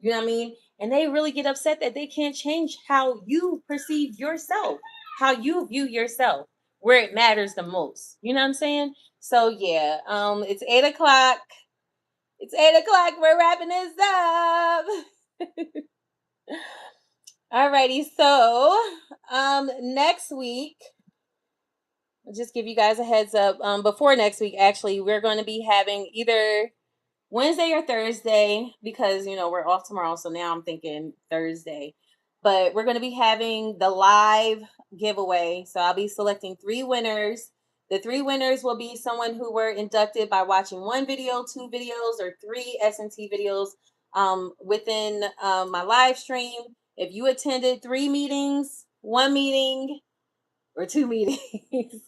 You know what I mean? And they really get upset that they can't change how you perceive yourself, how you view yourself, where it matters the most. You know what I'm saying? So yeah, it's 8:00. It's 8:00. We're wrapping this up. Alrighty, so next week, I'll just give you guys a heads up. Before next week, actually, we're going to be having either Wednesday or Thursday because, we're off tomorrow. So now I'm thinking Thursday. But we're going to be having the live giveaway. So I'll be selecting 3 winners. The 3 winners will be someone who were inducted by watching 1 video, 2 videos, or 3 SNT videos within my live stream. If you attended 3 meetings, 1 meeting, or 2 meetings,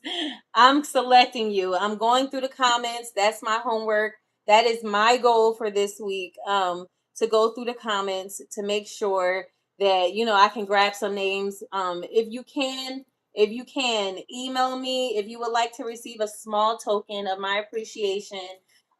I'm selecting you. I'm going through the comments. That's my homework. That is my goal for this week, to go through the comments to make sure that, I can grab some names. If you can, if you can, email me if you would like to receive a small token of my appreciation.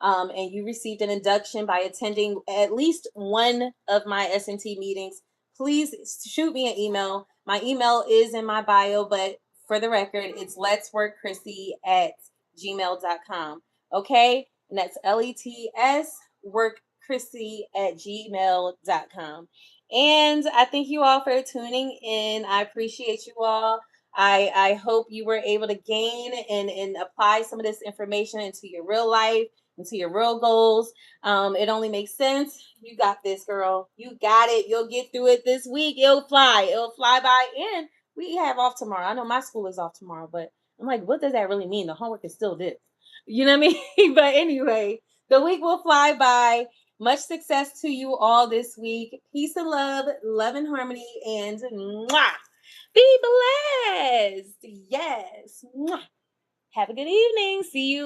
And you received an induction by attending at least one of my SNT meetings. Please shoot me an email. My email is in my bio, but for the record, it's letsworkchrissy@gmail.com. Okay? And that's letsworkchrissy@gmail.com. And I thank you all for tuning in. I appreciate you all. I hope you were able to gain and apply some of this information into your real life, into your real goals. It only makes sense. You got this, girl. You got it. You'll get through it this week. It'll fly. It'll fly by. And we have off tomorrow. I know my school is off tomorrow, but I'm like, what does that really mean? The homework is still this. You know what I mean? But anyway, the week will fly by. Much success to you all this week. Peace and love and harmony, and mwah, be blessed. Yes. Mwah. Have a good evening. See you.